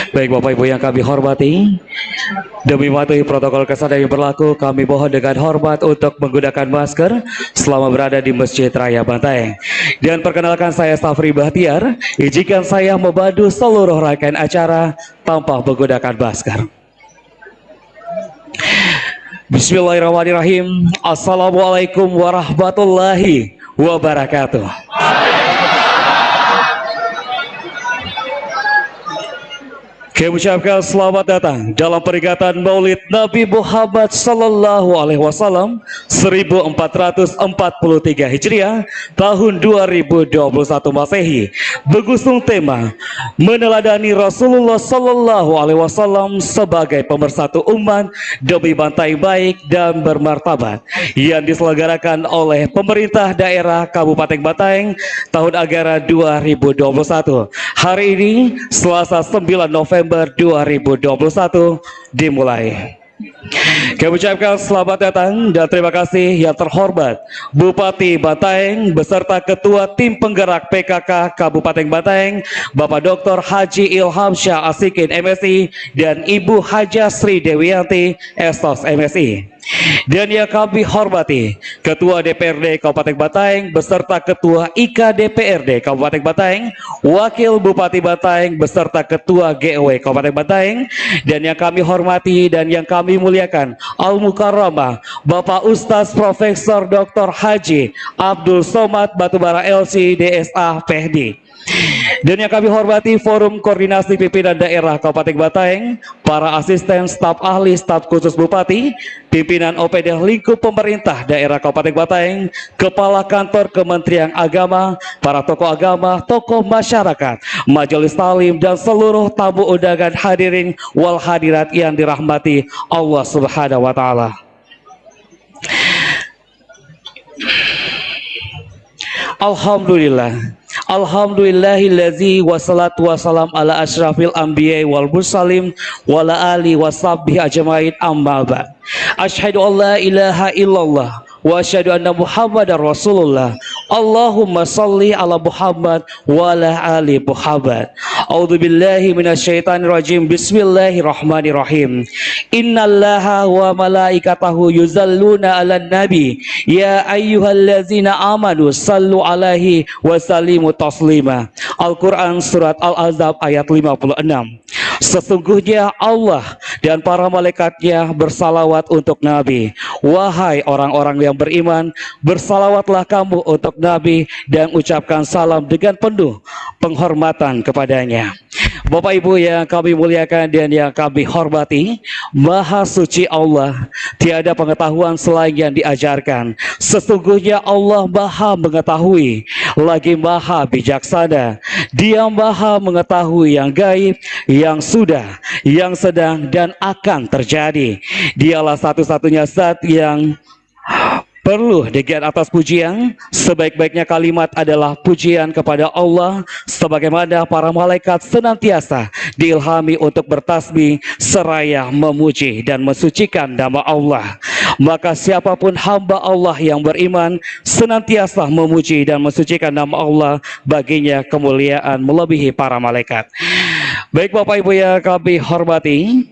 Baik Bapak Ibu yang kami hormati, demi mematuhi protokol kesehatan yang berlaku, kami mohon dengan hormat untuk menggunakan masker selama berada di Masjid Raya Bantaeng. Dan perkenalkan, saya Safri Bahtiar, izinkan saya membantu seluruh rangkaian acara tanpa menggunakan masker. Bismillahirrahmanirrahim. Assalamualaikum warahmatullahi wabarakatuh. Kami ucapkan selamat datang dalam peringatan Maulid Nabi Muhammad Sallallahu Alaihi Wasallam 1443 Hijriah tahun 2021 Masehi, mengusung tema meneladani Rasulullah Sallallahu Alaihi Wasallam sebagai pemersatu umat demi bantai baik dan bermartabat, yang diselenggarakan oleh pemerintah daerah Kabupaten Bantaeng tahun anggaran 2021. Hari ini Selasa 9 November 2021 dimulai. Kami ucapkan selamat datang dan terima kasih yang terhormat Bupati Bantaeng beserta Ketua Tim Penggerak PKK Kabupaten Bantaeng, Bapak Dr. Haji Ilham Syah Asikin MSI dan Ibu Haja Sri Dewiyanti Estos MSI. Dan yang kami hormati Ketua DPRD Kabupaten Bantaeng beserta Ketua IKA DPRD Kabupaten Bantaeng, Wakil Bupati Bantaeng beserta Ketua GOW Kabupaten Bantaeng, dan yang kami hormati dan yang kami muliakan Al Mukarramah Bapak Ustaz Profesor Dr. Haji Abdul Somad Batubara LC DSA PhD. Dan yang kami hormati Forum Koordinasi Pimpinan Daerah Kabupaten Bantaeng, para asisten, staf ahli, staf khusus Bupati, pimpinan OPD lingkup pemerintah daerah Kabupaten Bantaeng, kepala kantor Kementerian Agama, para tokoh agama, tokoh masyarakat, majelis talim, dan seluruh tamu undangan hadirin wal hadirat yang dirahmati Allah Subhanahu wa Ta'ala. Alhamdulillah. Alhamdulillahillazi wassalatu wassalam ala asyrafil anbiya wal mursalin wa ala ali washabbihi ajmain, amma ba'd. Asyhadu an la ilaha illallah wa asyhadu anna Muhammadar Rasulullah. Allahumma salli ala Muhammad wa ala ali Muhammad. A'udzu billahi minasyaitonir rajim. Bismillahirrahmanirrahim. Innallaha wa malaikatahu yuzalluna 'alan nabi ya ayyuhallazina amanu sallu alaihi wa sallimu taslima. Al-Quran Surat Al-Ahzab ayat 56. Sesungguhnya Allah dan para malaikatnya bersalawat untuk Nabi. Wahai orang-orang yang beriman, bersalawatlah kamu untuk Nabi dan ucapkan salam dengan penuh penghormatan kepadanya. Bapak Ibu yang kami muliakan dan yang kami hormati, Maha Suci Allah, tiada pengetahuan selain yang diajarkan. Sesungguhnya Allah Maha mengetahui, lagi Maha bijaksana. Dia Maha mengetahui yang gaib, yang sudah, yang sedang, dan akan terjadi. Dialah satu-satunya zat yang perlu digiat atas pujian. Sebaik-baiknya kalimat adalah pujian kepada Allah, sebagaimana para malaikat senantiasa diilhami untuk bertasbih seraya memuji dan mensucikan nama Allah. Maka siapapun hamba Allah yang beriman senantiasa memuji dan mensucikan nama Allah, baginya kemuliaan melebihi para malaikat. Baik Bapak Ibu yang kami hormati,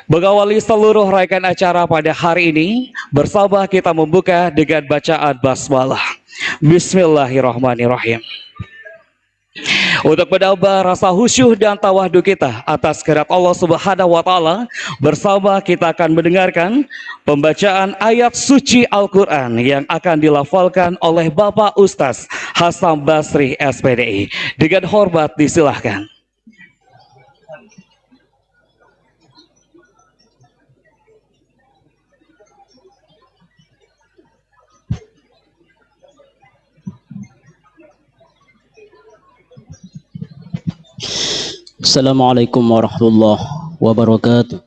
mengawali seluruh rangkaian acara pada hari ini, bersama kita membuka dengan bacaan basmalah. Bismillahirrahmanirrahim. Untuk menambah rasa khusyuk dan tawadhu kita atas kehadirat Allah Subhanahu wa Ta'ala, bersama kita akan mendengarkan pembacaan ayat suci Al-Quran yang akan dilafalkan oleh Bapak Ustaz Hasan Basri SPDI. Dengan hormat disilahkan. Assalamualaikum warahmatullahi wabarakatuh.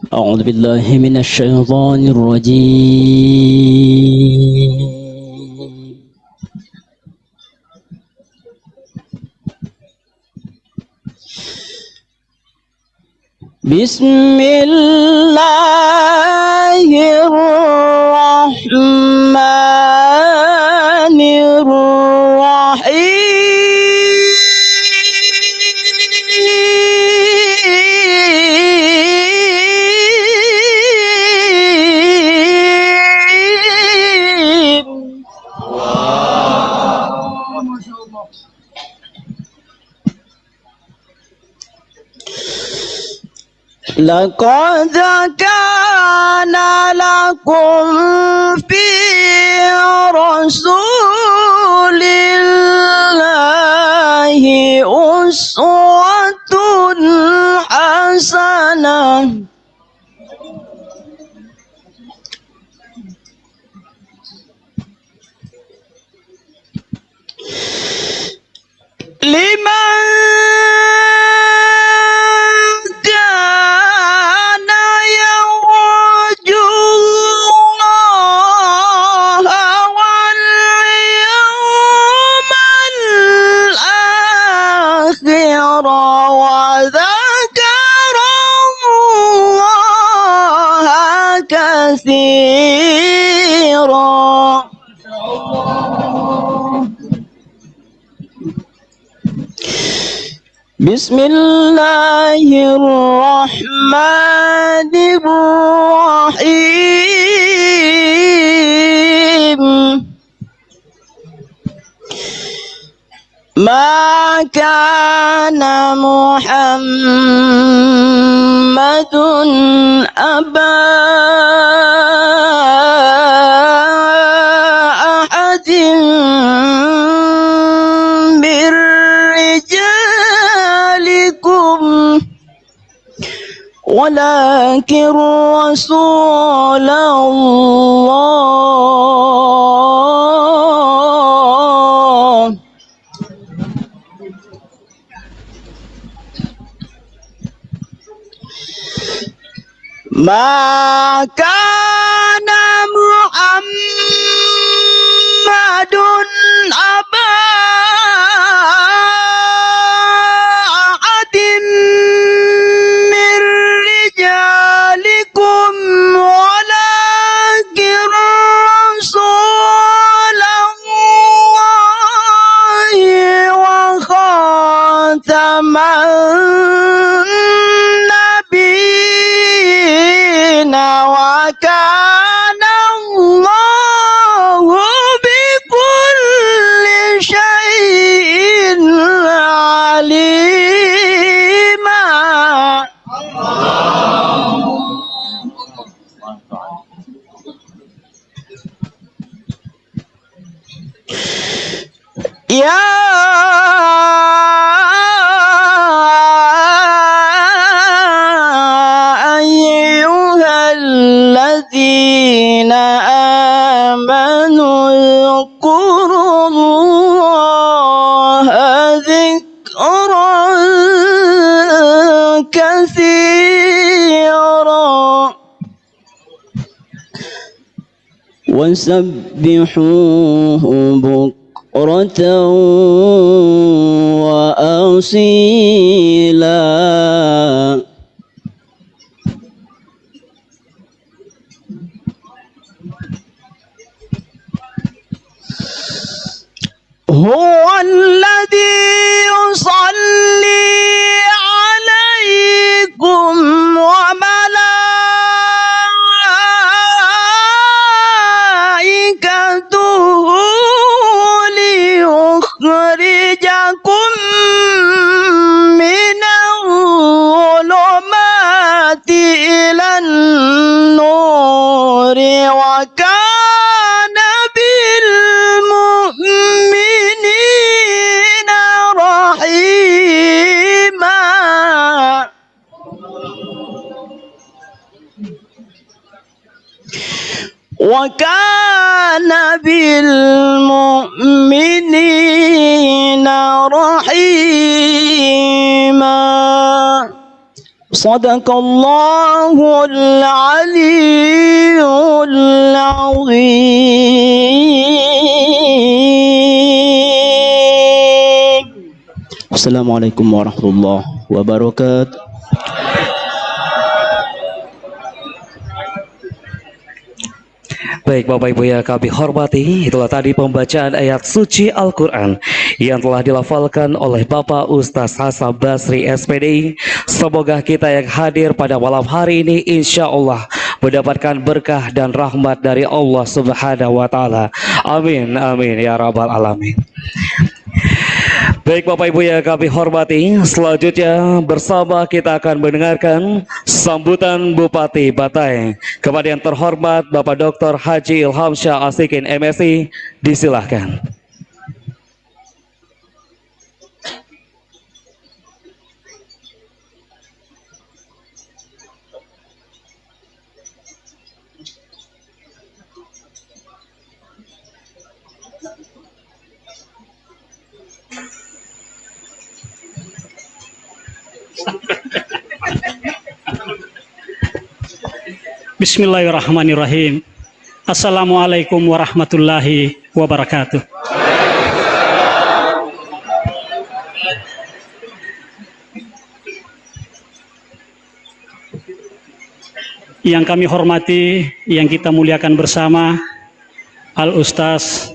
A'udzu billahi minasy syaithanir rajim. بسم الله الرحمن الرحيم. لقد كان لكم في رسول الله أسوة حسنة لمن كان يرجو الله واليوم الآخر وذكر الله كثيرا. بسم الله الرحمن الرحيم. ما كان محمد أبا أحد من رجالكم ولكن رسول الله. ما كان محمد أبا أحد من رجالكم ولكن رسول الله وخاتم النبيين وكان الله بكل شيء عليما. يا أيها الذين آمنوا اذكروا الله ذكرا كثيرا وسبحوه بكرة وأصيلا. هو الذي يصلي عليكم وملائكته ليخرجكم من الظلمات إلى النور وكان بالمؤمنين رحيما. وكان بالمؤمنين رحيما. صدق الله العلي العظيم. Assalamualaikum warahmatullahi wabarakatuh. Baik Bapak Ibu yang kami hormati, itulah tadi pembacaan ayat suci Al-Quran yang telah dilafalkan oleh Bapak Ustaz Hasan Basri SPD. Semoga kita yang hadir pada malam hari ini insya Allah mendapatkan berkah dan rahmat dari Allah Subhanahu wa Ta'ala. Amin, amin ya Rabbal 'Alamin. Baik Bapak Ibu yang kami hormati, selanjutnya bersama kita akan mendengarkan sambutan Bupati Bantaeng kepada yang terhormat Bapak Dr. Haji Ilhamsyah Asikin MSI, disilahkan. Bismillahirrahmanirrahim. Assalamualaikum warahmatullahi wabarakatuh. Yang kami hormati, yang kita muliakan bersama, Al-Ustaz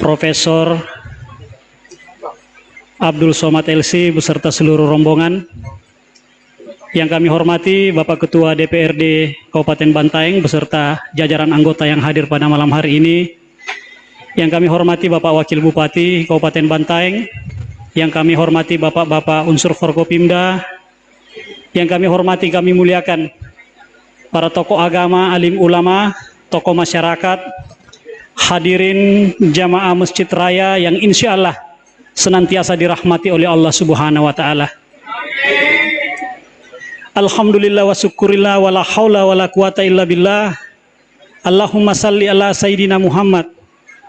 Profesor Abdul Somad LC beserta seluruh rombongan. Yang kami hormati Bapak Ketua DPRD Kabupaten Bantaeng beserta jajaran anggota yang hadir pada malam hari ini. Yang kami hormati Bapak Wakil Bupati Kabupaten Bantaeng. Yang kami hormati Bapak-Bapak unsur Forkopimda. Yang kami hormati, kami muliakan para tokoh agama, alim ulama, tokoh masyarakat, hadirin jamaah Masjid Raya yang insya Allah senantiasa dirahmati oleh Allah Subhanahu wa Ta'ala. Alhamdulillah wa syukurillah wa la hawla wa la quwata illa billah. Allahumma salli ala Sayyidina Muhammad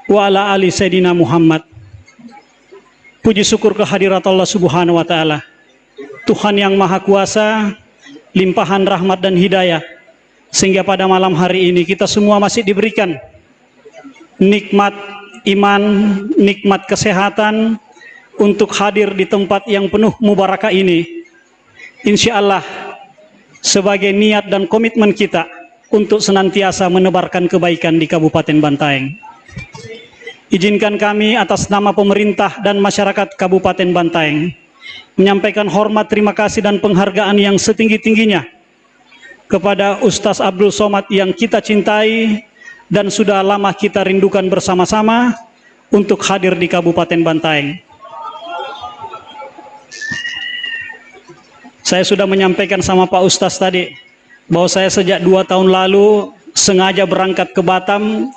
wa ala ali Sayyidina Muhammad. Puji syukur kehadirat Allah Subhanahu wa Ta'ala, Tuhan yang Maha Kuasa, limpahan rahmat dan hidayah, sehingga pada malam hari ini kita semua masih diberikan nikmat iman, nikmat kesehatan untuk hadir di tempat yang penuh mubarakah ini. Insya Allah sebagai niat dan komitmen kita untuk senantiasa menebarkan kebaikan di Kabupaten Bantaeng. Izinkan kami atas nama pemerintah dan masyarakat Kabupaten Bantaeng menyampaikan hormat, terima kasih dan penghargaan yang setinggi-tingginya kepada Ustaz Abdul Somad yang kita cintai dan sudah lama kita rindukan bersama-sama untuk hadir di Kabupaten Bantaeng. Saya sudah menyampaikan sama Pak Ustaz tadi bahwa saya sejak 2 tahun lalu sengaja berangkat ke Batam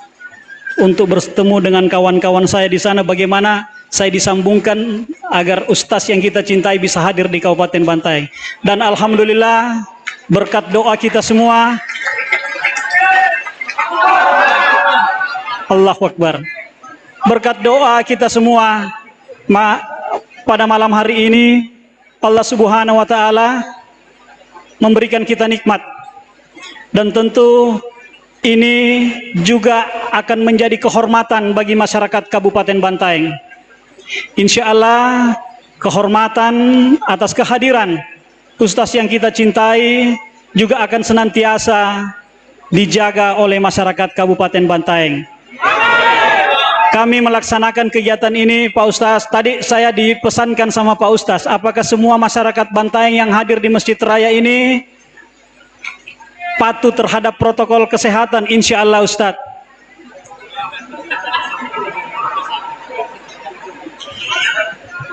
untuk bertemu dengan kawan-kawan saya di sana, bagaimana saya disambungkan agar Ustaz yang kita cintai bisa hadir di Kabupaten Bantaeng. Dan alhamdulillah berkat doa kita semua, Allahu Akbar, berkat doa kita semua pada malam hari ini Allah Subhanahu wa Ta'ala memberikan kita nikmat, dan tentu ini juga akan menjadi kehormatan bagi masyarakat Kabupaten Bantaeng. Insya Allah kehormatan atas kehadiran Ustaz yang kita cintai juga akan senantiasa dijaga oleh masyarakat Kabupaten Bantaeng. Kami melaksanakan kegiatan ini, Pak Ustaz. Tadi saya dipesankan sama Pak Ustaz, apakah semua masyarakat Bantaeng yang hadir di Masjid Raya ini patuh terhadap protokol kesehatan? Insya Allah Ustaz.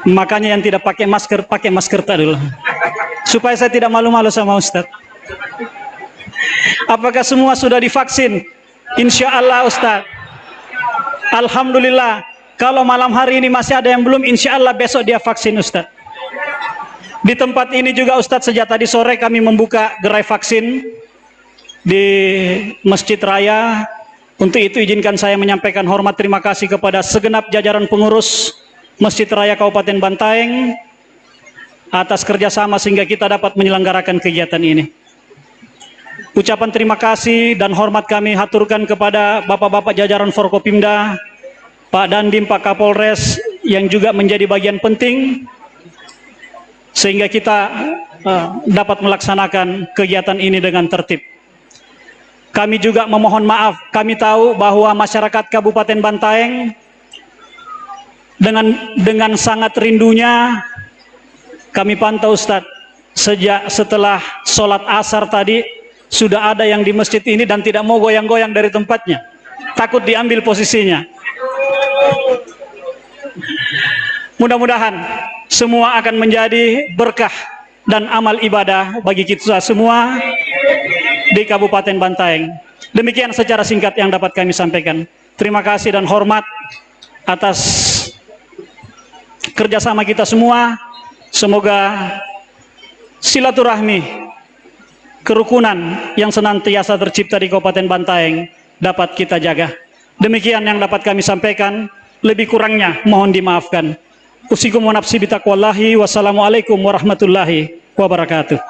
Makanya yang tidak pakai masker dulu, supaya saya tidak malu-malu sama Ustaz. Apakah semua sudah divaksin? Insya Allah Ustaz. Alhamdulillah. Kalau malam hari ini masih ada yang belum, insya Allah besok dia vaksin Ustaz. Di tempat ini juga Ustaz, sejak tadi sore kami membuka gerai vaksin di Masjid Raya. Untuk itu izinkan saya menyampaikan hormat terima kasih kepada segenap jajaran pengurus Masjid Raya Kabupaten Bantaeng atas kerjasama sehingga kita dapat menyelenggarakan kegiatan ini. Ucapan terima kasih dan hormat kami haturkan kepada bapak-bapak jajaran Forkopimda, Pak Dandim, Pak Kapolres yang juga menjadi bagian penting sehingga kita dapat melaksanakan kegiatan ini dengan tertib. Kami juga memohon maaf. Kami tahu bahwa masyarakat Kabupaten Bantaeng dengan sangat rindunya kami pantau Ustadz, sejak setelah sholat asar tadi sudah ada yang di masjid ini dan tidak mau goyang-goyang dari tempatnya, takut diambil posisinya. Mudah-mudahan semua akan menjadi berkah dan amal ibadah bagi kita semua di Kabupaten Bantaeng. Demikian secara singkat yang dapat kami sampaikan. Terima kasih dan hormat atas kerjasama kita semua. Semoga silaturahmi, kerukunan yang senantiasa tercipta di Kabupaten Bantaeng dapat kita jaga. Demikian yang dapat kami sampaikan. Lebih kurangnya mohon dimaafkan. Usikum wa nafsi bitaqwallahi. Wassalamualaikum warahmatullahi wabarakatuh.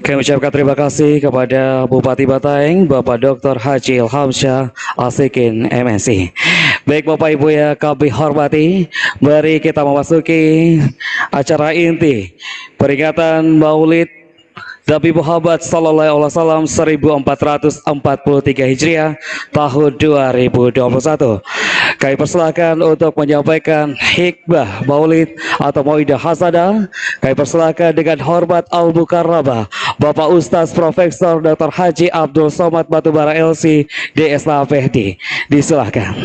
Kami ucapkan terima kasih kepada Bupati Bantaeng, Bapak Dr. Haji Ilhamsyah Asikin MSI. Baik Bapak Ibu ya kami hormati, mari kita memasuki acara inti peringatan Maulid Nabi Muhammad Sallallahu Alaihi Wasallam 1443 Hijriah tahun 2021. Kami persilahkan untuk menyampaikan hikmah Maulid atau Mauidah Hasanah. Kami persilahkan dengan hormat Al-Mukarramah Bapak Ustaz Profesor Dr. Haji Abdul Somad Batubara LC DSAPD. Disilahkan.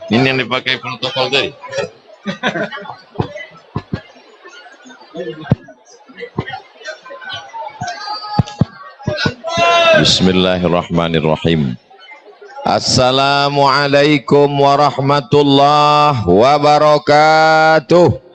Ini yang dipakai protokol tadi. Bismillahirrahmanirrahim. Assalamualaikum warahmatullahi wabarakatuh.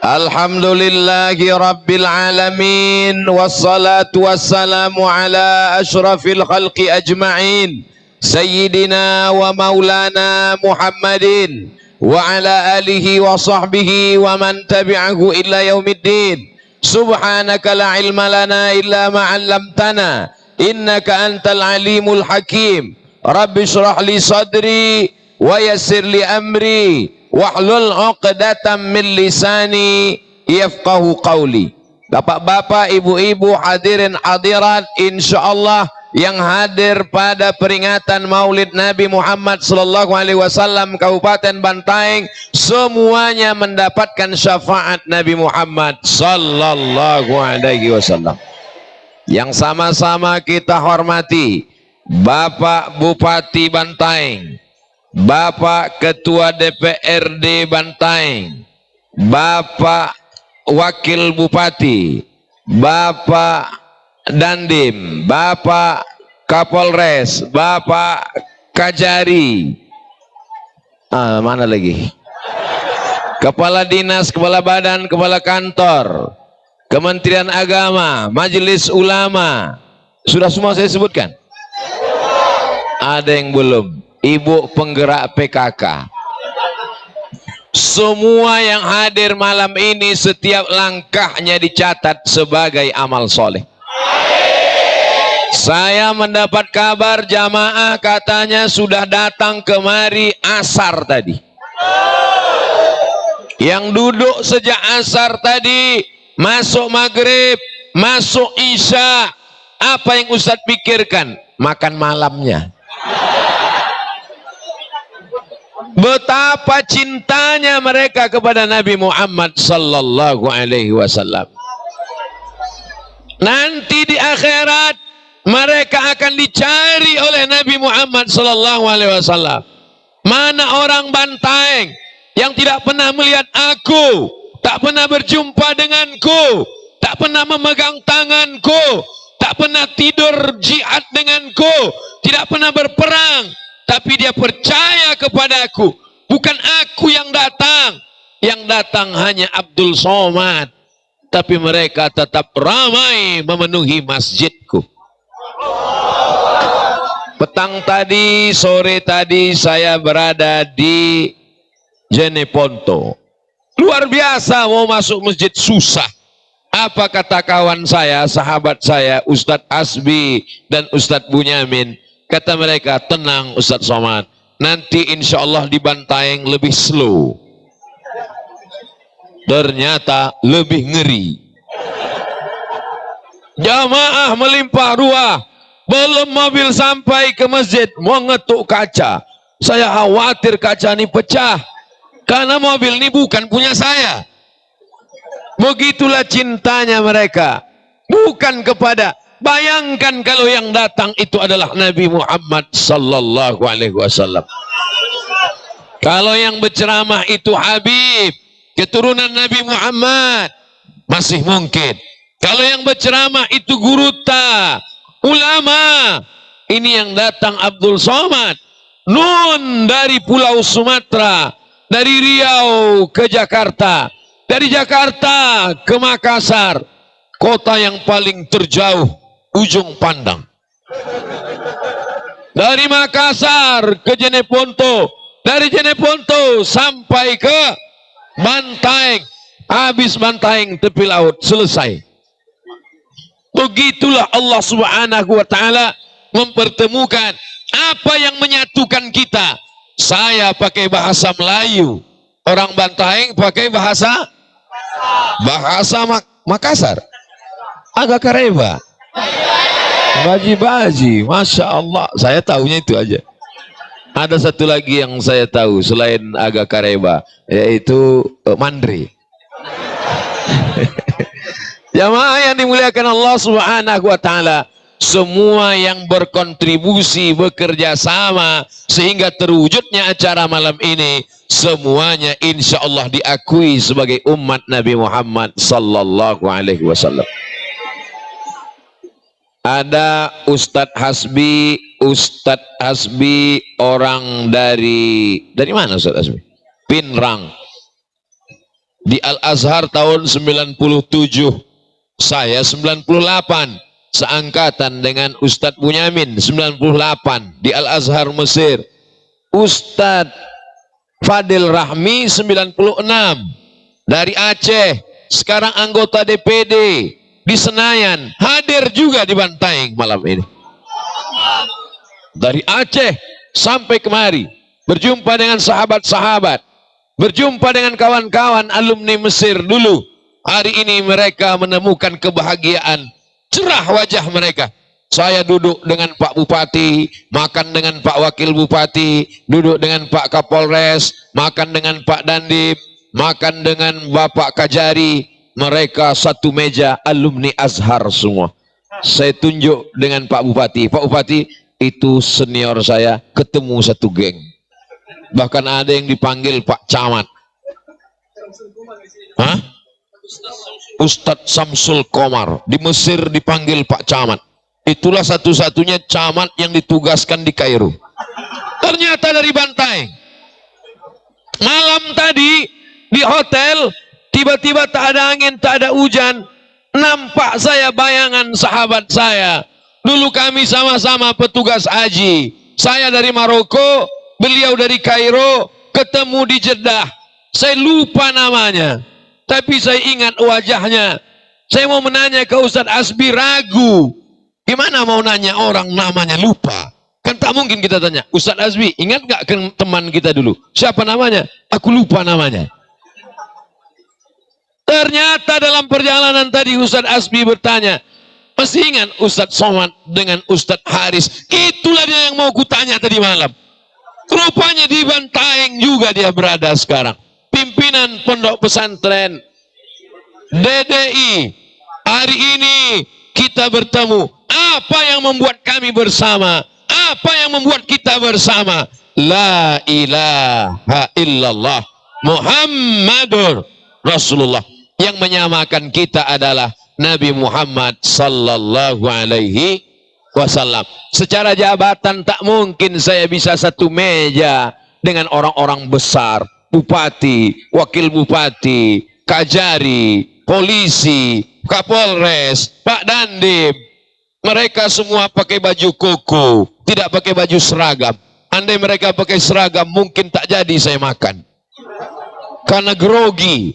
Alhamdulillahi Rabbil Alamin. Wassalatu wassalamu ala ashrafil khalqi ajma'in Sayyidina wa maulana Muhammadin wa ala alihi wa sahbihi wa man tabi'ahu illa yaumiddin. Subhanaka la ilma lana illa ma'allamtana innaka antal alimul hakim. Rabbi syrah li sadri wa yassir li amri wahlul 'uqdatam min lisani yafqahu qawli. Bapak-bapak, ibu-ibu, hadirin hadirat, insyaallah yang hadir pada peringatan Maulid Nabi Muhammad sallallahu alaihi wasallam Kabupaten Bantaeng semuanya mendapatkan syafaat Nabi Muhammad sallallahu alaihi wasallam. Yang sama-sama kita hormati Bapak Bupati Bantaeng, Bapak Ketua DPRD Bantaeng, Bapak Wakil Bupati, Bapak Dandim, Bapak Kapolres, Bapak Kajari, mana lagi? Kepala Dinas, Kepala Badan, Kepala Kantor, Kementerian Agama, Majelis Ulama. Sudah semua saya sebutkan? Ada yang belum? Ibu penggerak PKK. Semua yang hadir malam ini setiap langkahnya dicatat sebagai amal soleh. Saya mendapat kabar jamaah katanya sudah datang kemari asar tadi. Yang duduk sejak asar tadi, masuk maghrib, masuk isya, apa yang Ustadz pikirkan? Makan malamnya. Betapa cintanya mereka kepada Nabi Muhammad sallallahu alaihi wasallam. Nanti di akhirat mereka akan dicari oleh Nabi Muhammad sallallahu alaihi wasallam. Mana orang Bantaeng yang tidak pernah melihat aku, tak pernah berjumpa denganku, tak pernah memegang tanganku, tak pernah tidur jihad denganku, tidak pernah berperang, tapi dia percaya kepadaku. Bukan aku yang datang hanya Abdul Somad, tapi mereka tetap ramai memenuhi masjidku. petang tadi, sore tadi saya berada di Jeneponto. Luar biasa, mau masuk masjid susah. Apa kata kawan saya, sahabat saya, Ustadz Asbi dan Ustadz Bunyamin? Kata mereka, tenang Ustadz Somad, nanti insya Allah di Bantaeng lebih slow. Ternyata lebih ngeri. Jamaah melimpah ruah. Belum mobil sampai ke masjid, mau ngetuk kaca. Saya khawatir kaca ini pecah. Karena mobil ini bukan punya saya. Begitulah cintanya mereka. Bukan kepada, bayangkan kalau yang datang itu adalah Nabi Muhammad sallallahu alaihi wasallam. Kalau yang berceramah itu Habib, keturunan Nabi Muhammad, masih mungkin. Kalau yang berceramah itu Guruta, ulama, ini yang datang Abdul Somad, Nun dari Pulau Sumatera, dari Riau ke Jakarta, dari Jakarta ke Makassar, kota yang paling terjauh ujung pandang. Dari Makassar ke Jeneponto, dari Jeneponto sampai ke Bantaeng, habis Bantaeng tepi laut, selesai. Begitulah Allah Subhanahu wa ta'ala mempertemukan apa yang menyatukan kita. Saya pakai bahasa Melayu, orang Bantaeng pakai bahasa Makassar, agak kareba, baji-baji, Masya Allah. Saya tahunya itu aja. Ada satu lagi yang saya tahu selain agak kareba, yaitu Mandri. Jamaah yang dimuliakan Allah Subhanahu wa ta'ala, semua yang berkontribusi, bekerja sama sehingga terwujudnya acara malam ini, semuanya insya Allah diakui sebagai umat Nabi Muhammad sallallahu alaihi wasallam. Ada Ustadz Hasbi orang dari mana Ustadz Hasbi? Pinrang. Di Al-Azhar tahun 97. Saya 98, seangkatan dengan Ustadz Bunyamin 98 di Al-Azhar Mesir. Ustadz Fadil Rahmi 96 dari Aceh, sekarang anggota DPD di Senayan, hadir juga di Bantaeng malam ini. Dari Aceh sampai kemari, berjumpa dengan sahabat-sahabat, berjumpa dengan kawan-kawan alumni Mesir dulu. Hari ini mereka menemukan kebahagiaan, cerah wajah mereka. Saya duduk dengan Pak Bupati, makan dengan Pak Wakil Bupati, duduk dengan Pak Kapolres, makan dengan Pak Dandim, makan dengan Bapak Kajari. Mereka satu meja, alumni Azhar semua. Saya tunjuk dengan Pak Bupati. Pak Bupati, itu senior saya, ketemu satu geng. Bahkan ada yang dipanggil Pak Camat. Hah? Ustadz Samsul Komar di Mesir dipanggil Pak Camat. Itulah satu-satunya camat yang ditugaskan di Kairo. Ternyata dari Bantaeng. Malam tadi di hotel, tiba-tiba tak ada angin, tak ada hujan. Nampak saya bayangan sahabat saya. Dulu kami sama-sama petugas haji. Saya dari Maroko, beliau dari Kairo, ketemu di Jeddah. Saya lupa namanya, tapi saya ingat wajahnya. Saya mau menanya ke Ustadz Asbi, ragu. Gimana mau nanya orang namanya lupa? Kan tak mungkin kita tanya, Ustadz Asbi, ingat gak ke teman kita dulu? Siapa namanya? Aku lupa namanya. Ternyata dalam perjalanan tadi Ustadz Asbi bertanya, masih ingat Ustadz Somad dengan Ustadz Haris? Itulah dia yang mau kutanya tadi malam. Rupanya di Bantaeng juga dia berada sekarang. Pimpinan pondok pesantren DDI. Hari ini kita bertemu. Apa yang membuat kami bersama? Apa yang membuat kita bersama? La ilaha illallah Muhammadur Rasulullah. Yang menyamakan kita adalah Nabi Muhammad sallallahu alaihi wasallam. Secara jabatan tak mungkin saya bisa satu meja dengan orang-orang besar, bupati, wakil bupati, kajari, polisi, kapolres, Pak Dandim. Mereka semua pakai baju koko, tidak pakai baju seragam. Andai mereka pakai seragam, mungkin tak jadi saya makan. Karena grogi.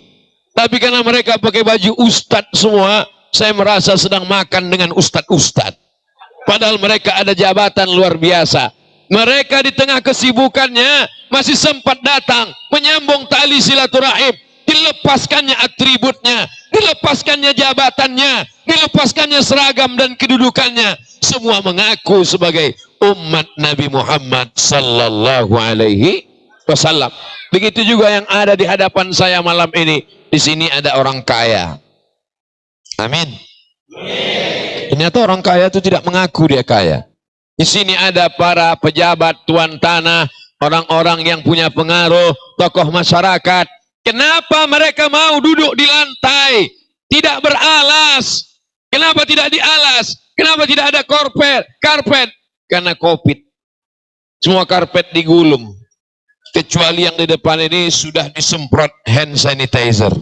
Tapi karena mereka pakai baju ustadz semua, saya merasa sedang makan dengan ustadz-ustadz. Padahal mereka ada jabatan luar biasa. Mereka di tengah kesibukannya masih sempat datang, menyambung tali silaturahim. Dilepaskannya atributnya, dilepaskannya jabatannya, dilepaskannya seragam dan kedudukannya. Semua mengaku sebagai umat Nabi Muhammad sallallahu alaihi wasallam. Begitu juga yang ada di hadapan saya malam ini. Di sini ada orang kaya. Amin. Ternyata orang kaya itu tidak mengaku dia kaya. Di sini ada para pejabat tuan tanah, orang-orang yang punya pengaruh, tokoh masyarakat. Kenapa mereka mau duduk di lantai, tidak beralas? Kenapa tidak di alas? Kenapa tidak ada karpet? Karena COVID. Semua karpet digulung. Kecuali yang di depan ini sudah disemprot hand sanitizer.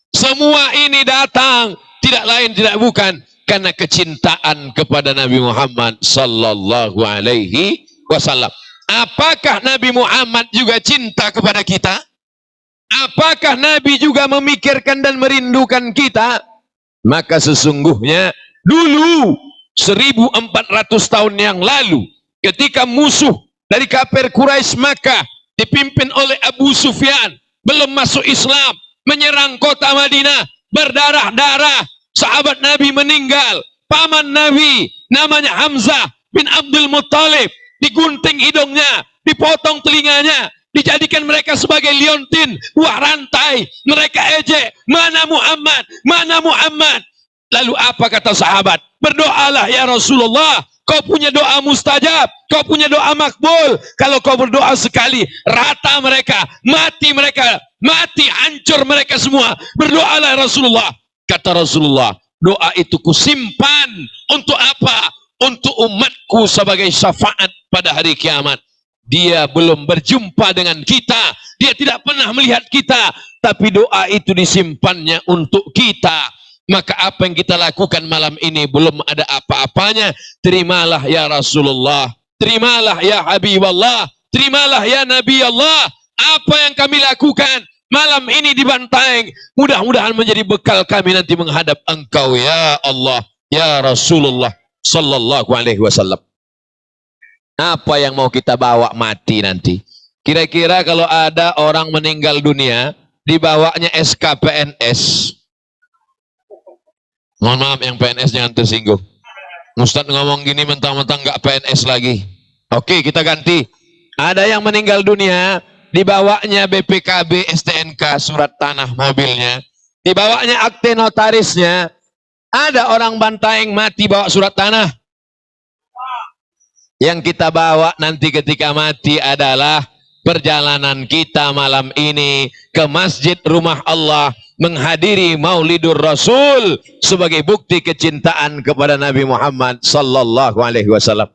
Semua ini datang, tidak lain tidak bukan karena kecintaan kepada Nabi Muhammad sallallahu alaihi wasallam. Apakah Nabi Muhammad juga cinta kepada kita? Apakah Nabi juga memikirkan dan merindukan kita? Maka sesungguhnya dulu 1400 tahun yang lalu ketika musuh dari kafir Quraisy Makkah dipimpin oleh Abu Sufyan belum masuk Islam, menyerang kota Madinah, berdarah-darah, sahabat Nabi meninggal, paman Nabi namanya Hamzah bin Abdul Muttalib digunting hidungnya, dipotong telinganya, dijadikan mereka sebagai liontin, buah rantai. Mereka ejek, mana Muhammad, mana Muhammad. Lalu apa kata sahabat? Berdoalah ya Rasulullah, kau punya doa mustajab, kau punya doa makbul. Kalau kau berdoa sekali, rata mereka, mati, hancur mereka semua. Berdoalah Rasulullah. Kata Rasulullah, doa itu kusimpan untuk apa? Untuk umatku sebagai syafaat pada hari kiamat. Dia belum berjumpa dengan kita, dia tidak pernah melihat kita, tapi doa itu disimpannya untuk kita. Maka apa yang kita lakukan malam ini belum ada apa-apanya. Terimalah ya Rasulullah, terimalah ya Habiballah, terimalah ya Nabi Allah. Apa yang kami lakukan malam ini di Bantaeng, mudah-mudahan menjadi bekal kami nanti menghadap Engkau ya Allah, ya Rasulullah sallallahu alaihi wasallam. Apa yang mau kita bawa mati nanti? Kira-kira kalau ada orang meninggal dunia, dibawanya SK PNS. Mohon maaf yang PNS jangan tersinggung. Ustadz ngomong gini mentang-mentang nggak PNS lagi. Oke, kita ganti. Ada yang meninggal dunia, dibawanya BPKB STNK surat tanah mobilnya, dibawanya akte notarisnya. Ada orang Bantaeng mati bawa surat tanah. Yang kita bawa nanti ketika mati adalah perjalanan kita malam ini ke masjid rumah Allah, menghadiri Maulidur Rasul sebagai bukti kecintaan kepada Nabi Muhammad sallallahu alaihi wasallam.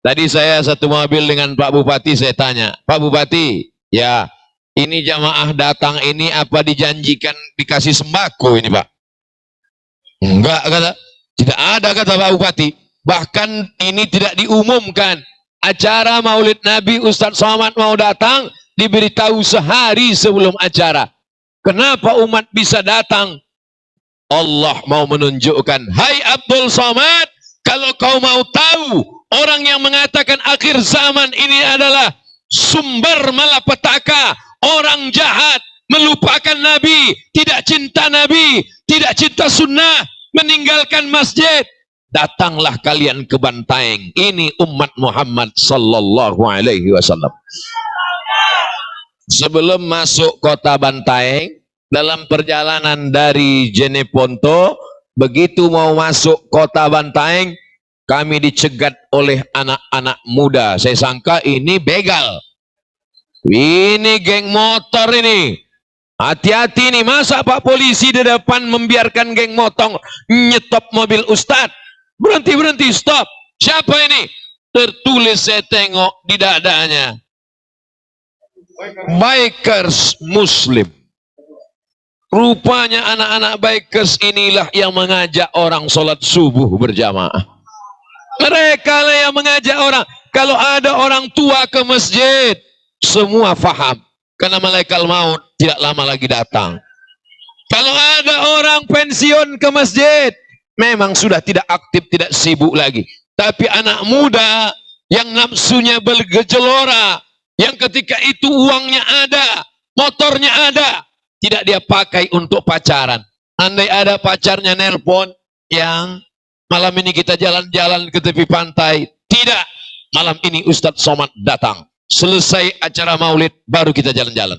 Tadi saya satu mobil dengan Pak Bupati, saya tanya, Pak Bupati, ya ini jamaah datang ini apa dijanjikan dikasih sembako ini Pak? Enggak, kata, tidak ada, kata Pak Bupati. Bahkan ini tidak diumumkan. Acara Maulid Nabi Ustadz Somad mau datang, diberitahu sehari sebelum acara. Kenapa umat bisa datang? Allah mau menunjukkan, hai Abdul Somad, kalau kau mau tahu orang yang mengatakan akhir zaman ini adalah sumber malapetaka, orang jahat, melupakan Nabi, tidak cinta Nabi, tidak cinta sunnah, meninggalkan masjid, datanglah kalian ke Bantaeng. Ini umat Muhammad sallallahu alaihi wasallam. Sebelum masuk kota Bantaeng, dalam perjalanan dari Jeneponto, begitu mau masuk kota Bantaeng, kami dicegat oleh anak-anak muda. Saya sangka ini begal. Ini geng motor ini. Hati-hati nih, masa Pak Polisi di depan membiarkan geng motor nyetop mobil Ustadz? Berhenti, stop. Siapa ini? Tertulis saya tengok di dadanya, Bikers Muslim. Rupanya anak-anak bikers inilah yang mengajak orang sholat subuh berjamaah. Mereka lah yang mengajak orang. Kalau ada orang tua ke masjid, semua faham. Karena malaikat maut tidak lama lagi datang. Kalau ada orang pensiun ke masjid, memang sudah tidak aktif, tidak sibuk lagi. Tapi anak muda yang nafsunya bergejolora, yang ketika itu uangnya ada, motornya ada, tidak dia pakai untuk pacaran. Andai ada pacarnya nelpon, yang malam ini kita jalan-jalan ke tepi pantai. Tidak, malam ini Ustadz Somad datang. Selesai acara maulid, baru kita jalan-jalan.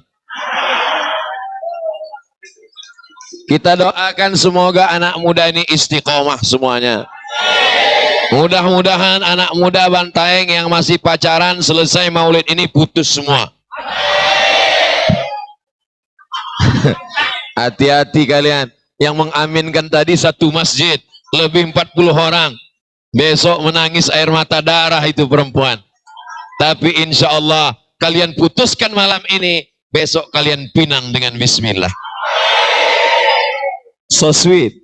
Kita doakan semoga anak muda ini istiqomah semuanya. Mudah-mudahan anak muda Bantaeng yang masih pacaran selesai maulid ini putus semua. Hati-hati kalian. Yang mengaminkan tadi satu masjid, lebih 40 orang. Besok menangis air mata darah itu perempuan. Tapi insya Allah kalian putuskan malam ini, besok kalian pinang dengan bismillah. So sweet.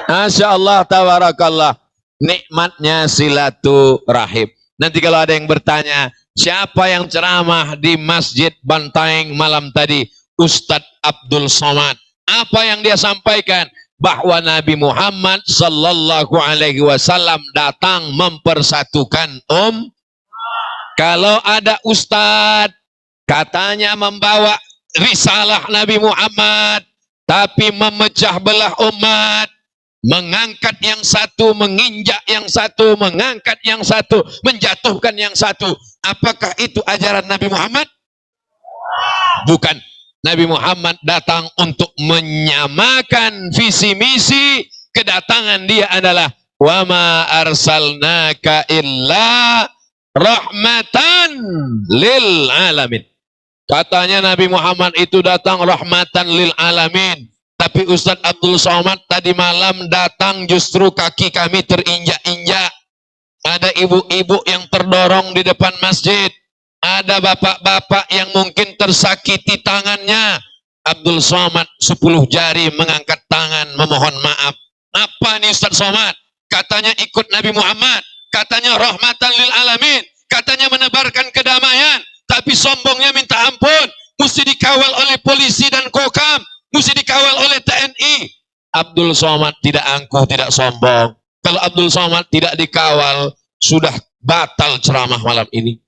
Masya Allah, tabarakallah. Nikmatnya silaturahim. Nanti kalau ada yang bertanya, siapa yang ceramah di Masjid Bantaeng malam tadi? Ustadz Abdul Somad. Apa yang dia sampaikan? Bahwa Nabi Muhammad sallallahu alaihi wasallam datang mempersatukan Kalau ada ustadz katanya membawa risalah Nabi Muhammad, tapi memecah belah umat, mengangkat yang satu, menginjak yang satu, mengangkat yang satu, menjatuhkan yang satu. Apakah itu ajaran Nabi Muhammad? Bukan. Nabi Muhammad datang untuk menyamakan visi misi. Kedatangan dia adalah wa ma arsalnaka illa rahmatan lil alamin. Katanya Nabi Muhammad itu datang rahmatan lil alamin. Tapi Ustadz Abdul Somad tadi malam datang justru kaki kami terinjak-injak. Ada ibu-ibu yang terdorong di depan masjid. Ada bapak-bapak yang mungkin tersakiti tangannya. Abdul Somad 10 jari mengangkat tangan memohon maaf. Apa nih Ustadz Somad? Katanya ikut Nabi Muhammad. Katanya rahmatan lil alamin. Katanya menebarkan kedamaian. Tapi sombongnya minta ampun. Mesti dikawal oleh polisi dan kokam. Mesti dikawal oleh TNI. Abdul Somad tidak angkuh, tidak sombong. Kalau Abdul Somad tidak dikawal, sudah batal ceramah malam ini.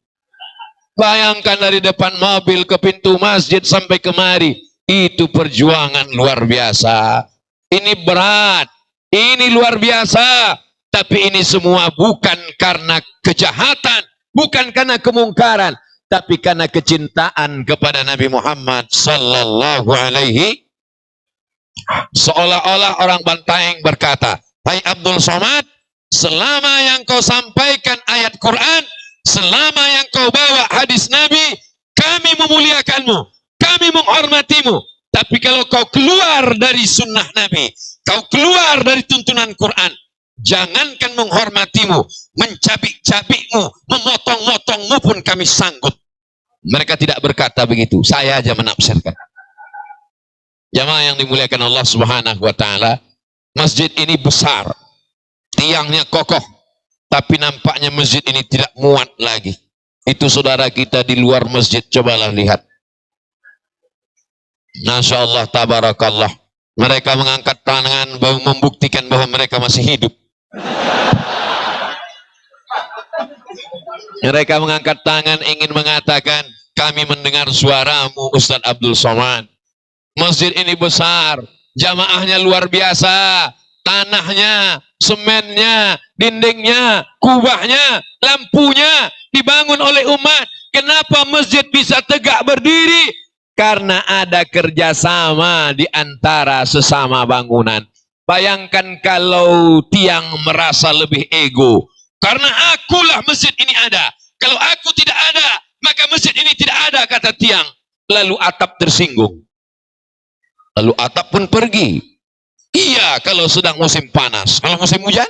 Bayangkan dari depan mobil ke pintu masjid sampai kemari. Itu perjuangan luar biasa. Ini berat. Ini luar biasa. Tapi ini semua bukan karena kejahatan. Bukan karena kemungkaran. Tapi karena kecintaan kepada Nabi Muhammad sallallahu alaihi. Seolah-olah orang Bantaeng berkata, hai Abdul Somad, selama yang kau sampaikan ayat Quran, selama yang kau bawa hadis Nabi, kami memuliakanmu, kami menghormatimu. Tapi kalau kau keluar dari sunnah Nabi, kau keluar dari tuntunan Quran, jangankan menghormatimu, mencabik-cabikmu, memotong-motongmu pun kami sanggup. Mereka tidak berkata begitu, saya aja menafsirkan. Jamaah yang dimuliakan Allah Subhanahu wa taala, masjid ini besar, tiangnya kokoh, tapi nampaknya masjid ini tidak muat lagi. Itu saudara kita di luar masjid, cobalah lihat. Masya Allah, tabarakallah. Mereka mengangkat tangan membuktikan bahwa mereka masih hidup. Mereka mengangkat tangan ingin mengatakan, kami mendengar suaramu Ustadz Abdul Somad. Masjid ini besar, jamaahnya luar biasa, tanahnya, semennya, dindingnya, kubahnya, lampunya dibangun oleh umat. Kenapa masjid bisa tegak berdiri? Karena ada kerjasama di antara sesama bangunan. Bayangkan kalau tiang merasa lebih ego. Karena akulah masjid ini ada. Kalau aku tidak ada, maka masjid ini tidak ada, kata tiang. Lalu atap tersinggung. Lalu atap pun pergi. Iya, kalau sedang musim panas. Kalau musim hujan,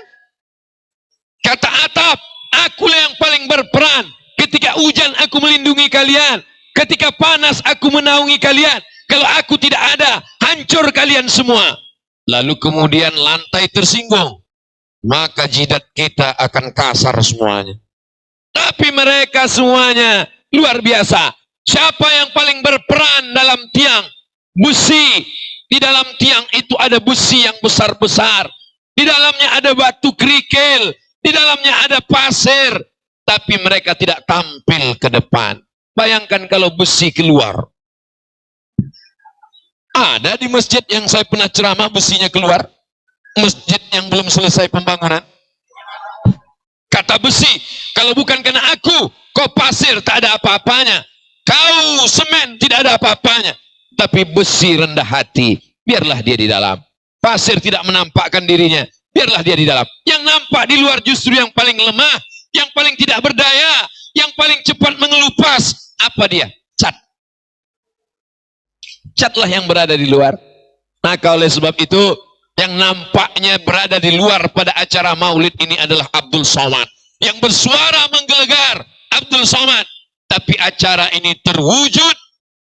kata atap, akulah yang paling berperan. Ketika hujan aku melindungi kalian. Ketika panas aku menaungi kalian. Kalau aku tidak ada, hancur kalian semua. Lalu kemudian lantai tersinggung. maka jidat kita akan kasar semuanya. Tapi mereka semuanya luar biasa. Siapa yang paling berperan dalam tiang busi? Di dalam tiang itu ada busi yang besar-besar. Di dalamnya ada batu kerikil. Di dalamnya ada pasir. Tapi mereka tidak tampil ke depan. Bayangkan kalau besi keluar. Ada di masjid yang saya pernah ceramah besinya keluar. Masjid yang belum selesai pembangunan. Kata besi, kalau bukan karena aku, kau pasir tak ada apa-apanya. Kau semen tidak ada apa-apanya. Tapi besi rendah hati, biarlah dia di dalam. Pasir tidak menampakkan dirinya, biarlah dia di dalam. Yang nampak di luar justru yang paling lemah, yang paling tidak berdaya, yang paling cepat mengelupas. Apa dia? Cat. Catlah yang berada di luar. Maka oleh sebab itu, yang nampaknya berada di luar pada acara maulid ini adalah Abdul Somad. Yang bersuara menggelegar, Abdul Somad. Tapi acara ini terwujud,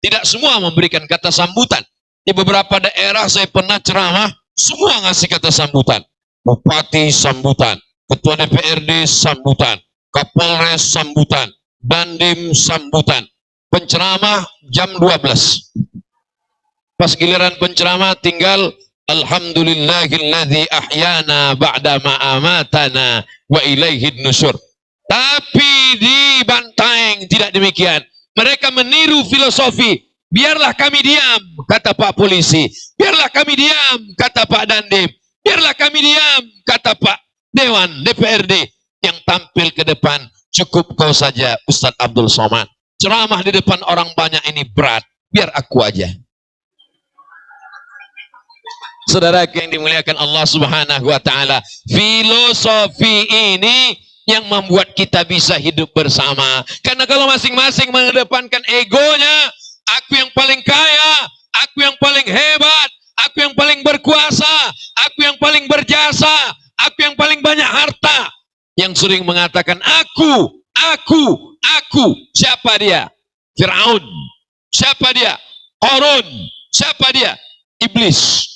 tidak semua memberikan kata sambutan. Di beberapa daerah saya pernah ceramah, semua ngasih kata sambutan. Bupati sambutan, Ketua DPRD sambutan, Kapolres sambutan, Dandim sambutan. Penceramah jam 12. Pas giliran penceramah tinggal Alhamdulillahilladzi ahyana ba'da ma'amatana wa ilaihid nusur. Tapi di Bantaeng tidak demikian. Mereka meniru filosofi. Biarlah kami diam, kata Pak Polisi. Biarlah kami diam, kata Pak Dandim. Biarlah kami diam, kata Pak Dewan DPRD. Yang tampil ke depan, cukup kau saja Ustadz Abdul Somad. Ceramah di depan orang banyak ini berat. Biar aku aja. Saudara yang dimuliakan Allah Subhanahu wa taala, filosofi ini yang membuat kita bisa hidup bersama. Karena kalau masing-masing mengedepankan egonya, aku yang paling kaya, aku yang paling hebat, aku yang paling berkuasa, aku yang paling berjasa, aku yang paling banyak harta. Yang sering mengatakan aku. Siapa dia? Fir'aun. Siapa dia? Qarun. Siapa dia? Iblis.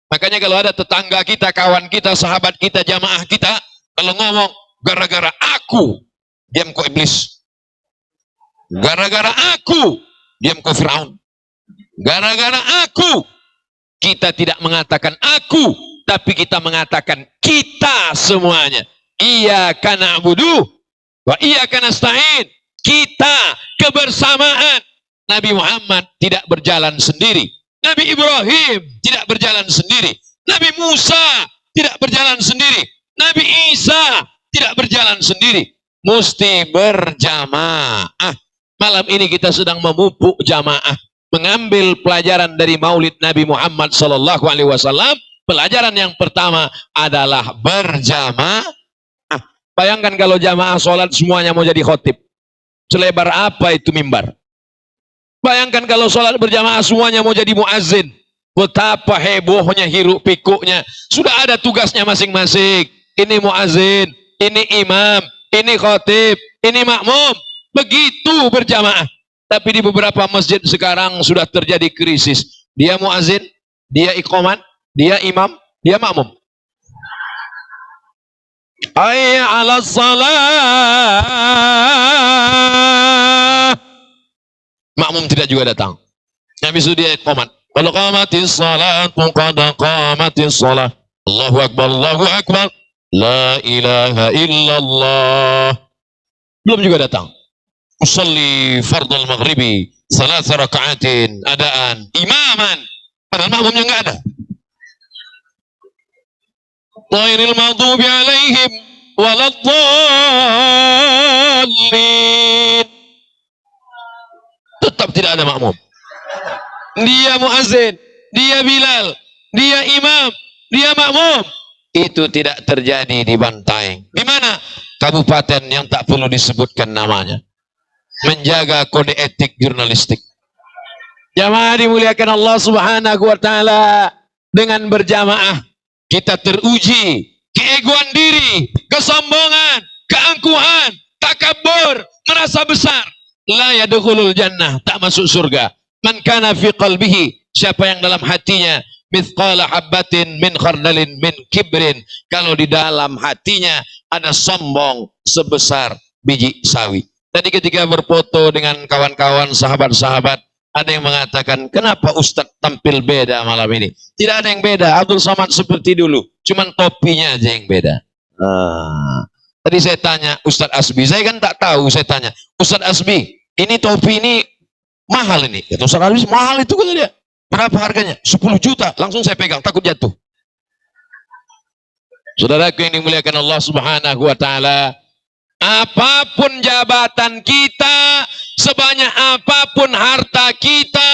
Makanya kalau ada tetangga kita, kawan kita, sahabat kita, jamaah kita, kalau ngomong, gara-gara aku, diam kau iblis. Gara-gara aku, diam kau Fir'aun. Gara-gara aku, kita tidak mengatakan aku, tapi kita mengatakan kita semuanya. Iyyaka na'budu wa iyyaka nasta'in. Kita, kebersamaan. Nabi Muhammad tidak berjalan sendiri. Nabi Ibrahim tidak berjalan sendiri. Nabi Musa tidak berjalan sendiri. Nabi Isa tidak berjalan sendiri. Mesti berjamaah. Malam ini kita sedang memupuk jamaah. Mengambil pelajaran dari maulid Nabi Muhammad SAW. Pelajaran yang pertama adalah berjamaah. Bayangkan kalau jamaah sholat semuanya mau jadi khotib. Selebar apa itu mimbar? Bayangkan kalau sholat berjamaah semuanya mau jadi muazzin. Betapa hebohnya hiruk pikuknya. Sudah ada tugasnya masing-masing. Ini muazzin, ini imam, ini khotib, ini makmum. Begitu berjamaah. Tapi di beberapa masjid sekarang sudah terjadi krisis. Dia muazzin, dia iqamat, dia imam, dia makmum. Hayya 'alas shalah. Makmum tidak juga datang. Habis itu dia iqamat. Qad qamatis salatu qad qamatis salah. Allahu akbar, Allahu akbar. La ilaha illallah. Belum juga datang. Usalli fardal maghribi salasa raka'atin adaan imaman. Padahal makmumnya enggak ada. Ghairil maghdubi alaihim waladdallin. Tetap tidak ada makmum. Dia muazzin, dia Bilal, dia imam, dia makmum. Itu tidak terjadi di Bantaeng. Di mana? Kabupaten yang tak perlu disebutkan namanya. Menjaga kode etik jurnalistik. Jamaah dimuliakan Allah Subhanahu wa taala. Dengan berjamaah kita teruji keegoan diri, kesombongan, keangkuhan, takabur, merasa besar. La yadkhulul jannah, tak masuk surga. Man kana fi qalbihi, siapa yang dalam hatinya mithqala habbatin min khardalin min kibrin. Kalau di dalam hatinya ada sombong sebesar biji sawi. Tadi ketika berfoto dengan kawan-kawan sahabat-sahabat, ada yang mengatakan, kenapa Ustadz tampil beda malam ini? Tidak ada yang beda, Abdul Somad seperti dulu, cuman topinya aja yang beda. Tadi saya tanya Ustadz Asbi, saya kan tak tahu, saya tanya, Ustadz Asbi, ini topi ini mahal ini. Kata Ustadz Asbi, mahal itu kata dia. Berapa harganya? 10 juta. Langsung saya pegang, takut jatuh. Saudaraku yang dimuliakan Allah Subhanahu wa Ta'ala, apapun jabatan kita, sebanyak apapun harta kita,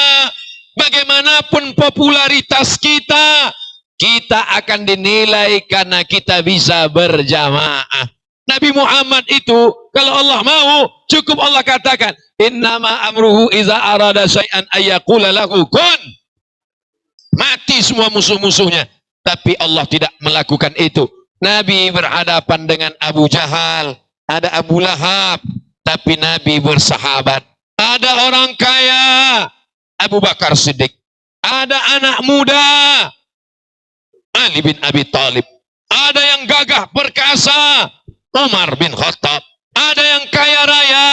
bagaimanapun popularitas kita, kita akan dinilai karena kita bisa berjamaah. Nabi Muhammad itu, kalau Allah mau, cukup Allah katakan, innama amruhu iza arada syai'an ayyaqula lahu kun. Mati semua musuh-musuhnya. Tapi Allah tidak melakukan itu. Nabi berhadapan dengan Abu Jahal, ada Abu Lahab, tapi Nabi bersahabat. Ada orang kaya, Abu Bakar Siddiq. Ada anak muda, Ali bin Abi Thalib. Ada yang gagah perkasa, Umar bin Khattab. Ada yang kaya raya,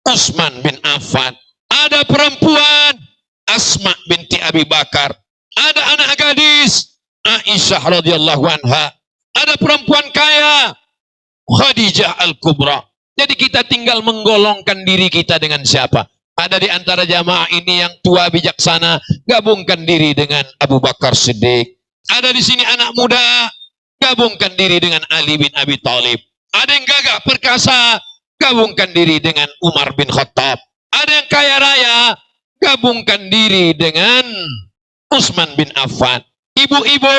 Utsman bin Affan. Ada perempuan, Asma binti Abi Bakar. Ada anak gadis, Aisyah radhiyallahu anha. Ada perempuan kaya, Khadijah Al-Kubra. Jadi kita tinggal menggolongkan diri kita dengan siapa. Ada di antara jamaah ini yang tua bijaksana, gabungkan diri dengan Abu Bakar Siddiq. Ada di sini anak muda, gabungkan diri dengan Ali bin Abi Thalib. Ada yang gagah perkasa, gabungkan diri dengan Umar bin Khattab. Ada yang kaya raya, gabungkan diri dengan Utsman bin Affan. Ibu-ibu,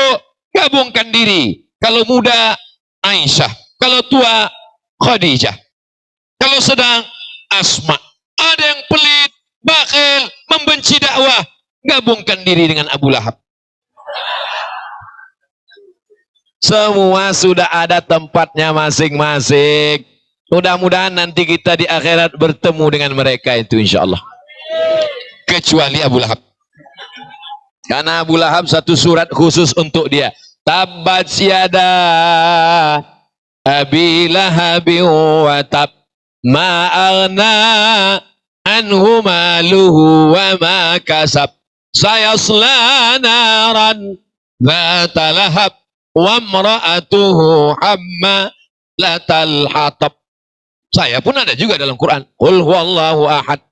gabungkan diri. Kalau muda, Aisyah. Kalau tua, Khadijah. Kalau sedang, Asma. Ada yang pelit, bakhil, membenci dakwah, gabungkan diri dengan Abu Lahab. Semua sudah ada tempatnya masing-masing. Mudah-mudahan nanti kita di akhirat bertemu dengan mereka itu insya Allah. Kecuali Abu Lahab. Karena Abu Lahab satu surat khusus untuk dia. Tabbat yada Abi Lahabin wa tab ma aghna anhu maluhu wa ma kasab sayasla naran dzata lahab wa imra'atuhu hammalatal hatab. Saya pun ada juga dalam Quran. Qul huwallahu ahad.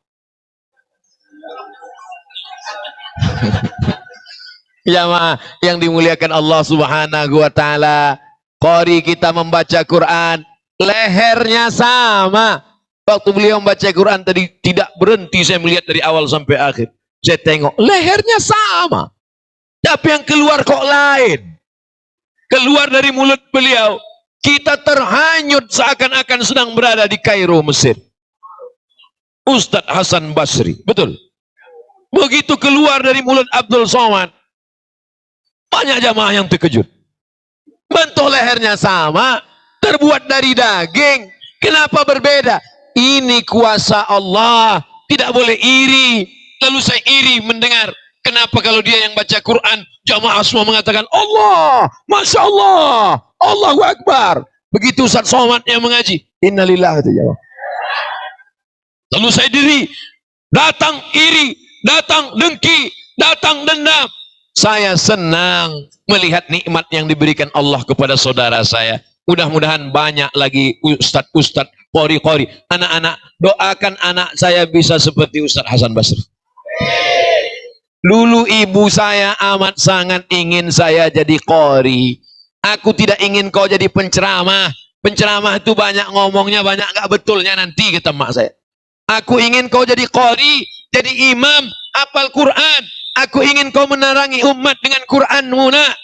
Jamaah yang dimuliakan Allah Subhanahu wa Ta'ala, qari kita membaca Quran, lehernya sama. Waktu beliau membaca Quran tadi tidak berhenti, saya melihat dari awal sampai akhir. Saya tengok, lehernya sama. Tapi yang keluar kok lain. Keluar dari mulut beliau, kita terhanyut seakan-akan sedang berada di Kairo, Mesir. Ustadz Hasan Basri, betul. Begitu keluar dari mulut Abdul Somad, banyak jamaah yang terkejut. Bentuk lehernya sama, terbuat dari daging. Kenapa berbeda? Ini kuasa Allah, tidak boleh iri. Lalu saya iri mendengar, kenapa kalau dia yang baca Quran, jamaah semua mengatakan Allah, Masya Allah, Allahu Akbar. Begitu Ustaz Somad yang mengaji, innalillah, itu jawab. Lalu saya diri, datang iri, datang dengki, datang dendam. Saya senang melihat nikmat yang diberikan Allah kepada saudara saya. Mudah-mudahan banyak lagi ustadz-ustadz, qori-qori, anak-anak. Doakan anak saya bisa seperti Ustadz Hasan Basri. Dulu ibu saya amat sangat ingin saya jadi qori. Aku tidak ingin kau jadi penceramah. Penceramah itu banyak ngomongnya, banyak gak betulnya nanti, kata mak saya. Aku ingin kau jadi qori, jadi imam, hafal Quran. Aku ingin kau menerangi umat dengan Quranmu, nak.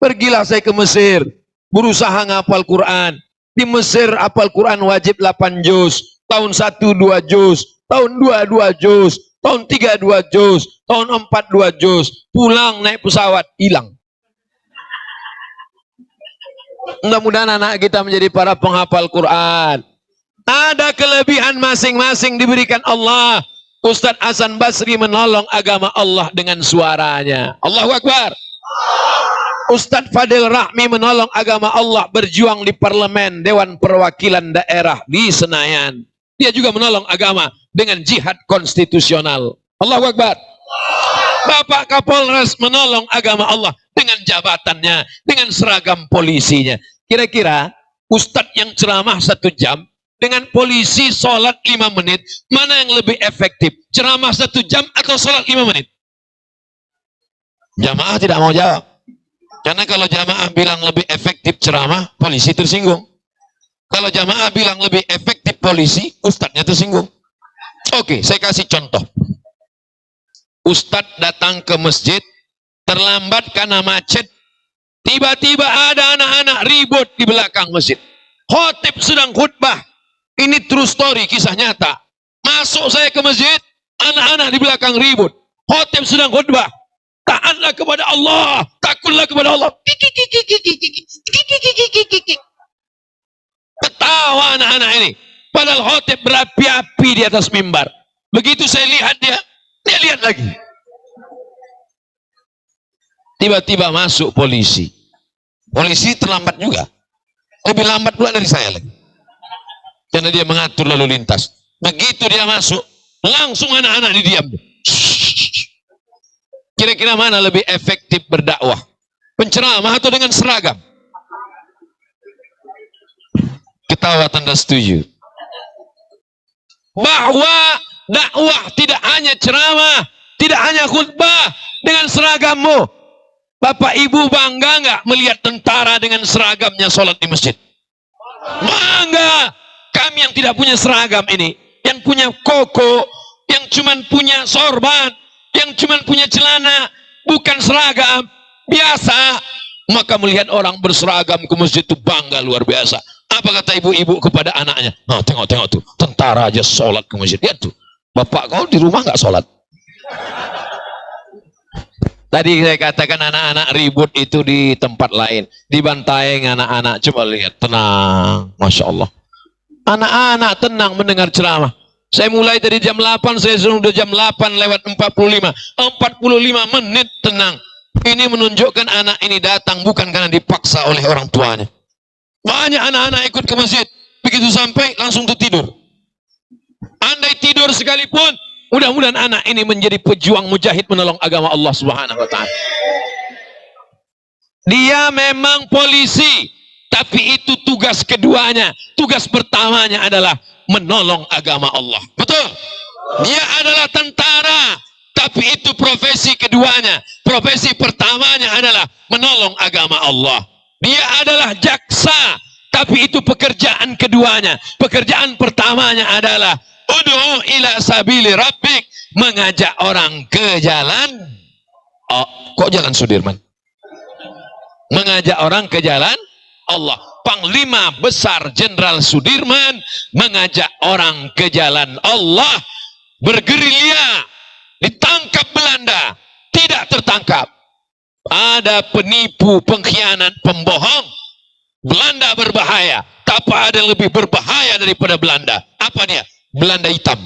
Pergilah saya ke Mesir, berusaha ngapal Quran. Di Mesir hafal Quran wajib 8 juz, tahun 1 2 juz, tahun 2 2 juz, tahun 3 2 juz, tahun 4 2 juz. Pulang naik pesawat, hilang. Mudah-mudahan anak kita menjadi para penghafal Quran. Ada kelebihan masing-masing diberikan Allah. Ustadz Hasan Basri menolong agama Allah dengan suaranya. Allahu Akbar. Ustadz Fadil Rahmi menolong agama Allah, berjuang di parlemen Dewan Perwakilan Daerah di Senayan. Dia juga menolong agama dengan jihad konstitusional. Allahu Akbar. Bapak Kapolres menolong agama Allah dengan jabatannya, dengan seragam polisinya. Kira-kira Ustadz yang ceramah 1 jam dengan polisi sholat 5 menit, mana yang lebih efektif? Ceramah 1 jam atau sholat 5 menit? Jamaah tidak mau jawab. Karena kalau jamaah bilang lebih efektif ceramah, polisi tersinggung. Kalau jamaah bilang lebih efektif polisi, ustadznya tersinggung. Oke, saya kasih contoh. Ustadz datang ke masjid, terlambat karena macet. Tiba-tiba ada anak-anak ribut di belakang masjid. Khotib sedang khutbah. Ini true story, kisah nyata. Masuk saya ke masjid, anak-anak di belakang ribut. Khotib sedang khutbah. Taatlah kepada Allah, takutlah kepada Allah. Ketawa anak-anak ini. Padahal khotib berapi-api di atas mimbar. Begitu saya lihat dia lihat lagi. Tiba-tiba masuk polisi. Polisi terlambat juga. Lebih lambat pula dari saya lagi. Karena dia mengatur lalu lintas. Begitu dia masuk, langsung anak-anak didiam. Kira-kira mana lebih efektif berdakwah? Penceramah atau dengan seragam? Ketawa tanda setuju. Bahwa dakwah tidak hanya ceramah, tidak hanya khutbah dengan seragammu. Bapak Ibu bangga nggak melihat tentara dengan seragamnya sholat di masjid? Bangga. Kami yang tidak punya seragam ini, yang punya koko, yang cuman punya sorban, yang cuman punya celana, bukan seragam biasa, maka melihat orang berseragam ke masjid itu bangga luar biasa. Apa kata ibu-ibu kepada anaknya? Nah, tengok tuh, tentara aja sholat ke masjid. Lihat tuh, bapak kau di rumah nggak sholat? Tadi saya katakan anak-anak ribut itu di tempat lain, di Bantaeng anak-anak, coba lihat, tenang, Masya Allah. Anak-anak tenang mendengar ceramah. Saya mulai dari jam 8, saya sudah jam 8 lewat 45 menit tenang. Ini menunjukkan anak ini datang bukan karena dipaksa oleh orang tuanya. Banyak anak-anak ikut ke masjid, begitu sampai langsung tidur. Andai tidur sekalipun, mudah-mudahan anak ini menjadi pejuang mujahid menolong agama Allah Subhanahu wa taala. Dia memang polisi, tapi itu tugas keduanya. Tugas pertamanya adalah menolong agama Allah. Betul? Dia adalah tentara, tapi itu profesi keduanya. Profesi pertamanya adalah menolong agama Allah. Dia adalah jaksa, tapi itu pekerjaan keduanya. Pekerjaan pertamanya adalah ud'u ila sabili rabbik, mengajak orang ke jalan. Oh, kok jalan Sudirman? Mengajak orang ke jalan Allah. Panglima Besar Jenderal Sudirman mengajak orang ke jalan Allah, bergerilya, ditangkap Belanda, tidak tertangkap. Ada penipu, pengkhianat, pembohong. Belanda berbahaya, tapi ada yang lebih berbahaya daripada Belanda. Apa dia? Belanda hitam.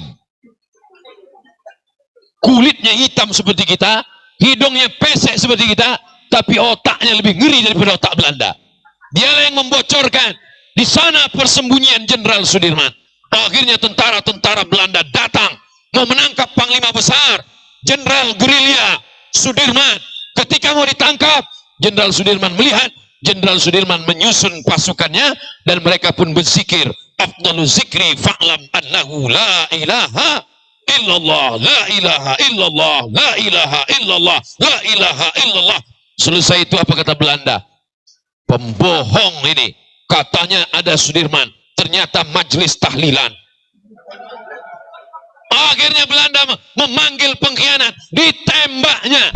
Kulitnya hitam seperti kita, hidungnya pesek seperti kita, tapi otaknya lebih ngeri daripada otak Belanda. Dialah yang membocorkan di sana persembunyian Jenderal Sudirman. Akhirnya tentara-tentara Belanda datang mau menangkap Panglima Besar Jenderal Gerilya Sudirman. Ketika mau ditangkap, Jenderal Sudirman melihat, Jenderal Sudirman menyusun pasukannya dan mereka pun berzikir, afdalu zikri fa'lam annahu la ilaha illallah, la ilaha illallah, la ilaha illallah, la ilaha illallah. Selesai itu apa kata Belanda? Pembohong ini, katanya ada Sudirman, ternyata majelis tahlilan. Akhirnya Belanda memanggil pengkhianat, ditembaknya.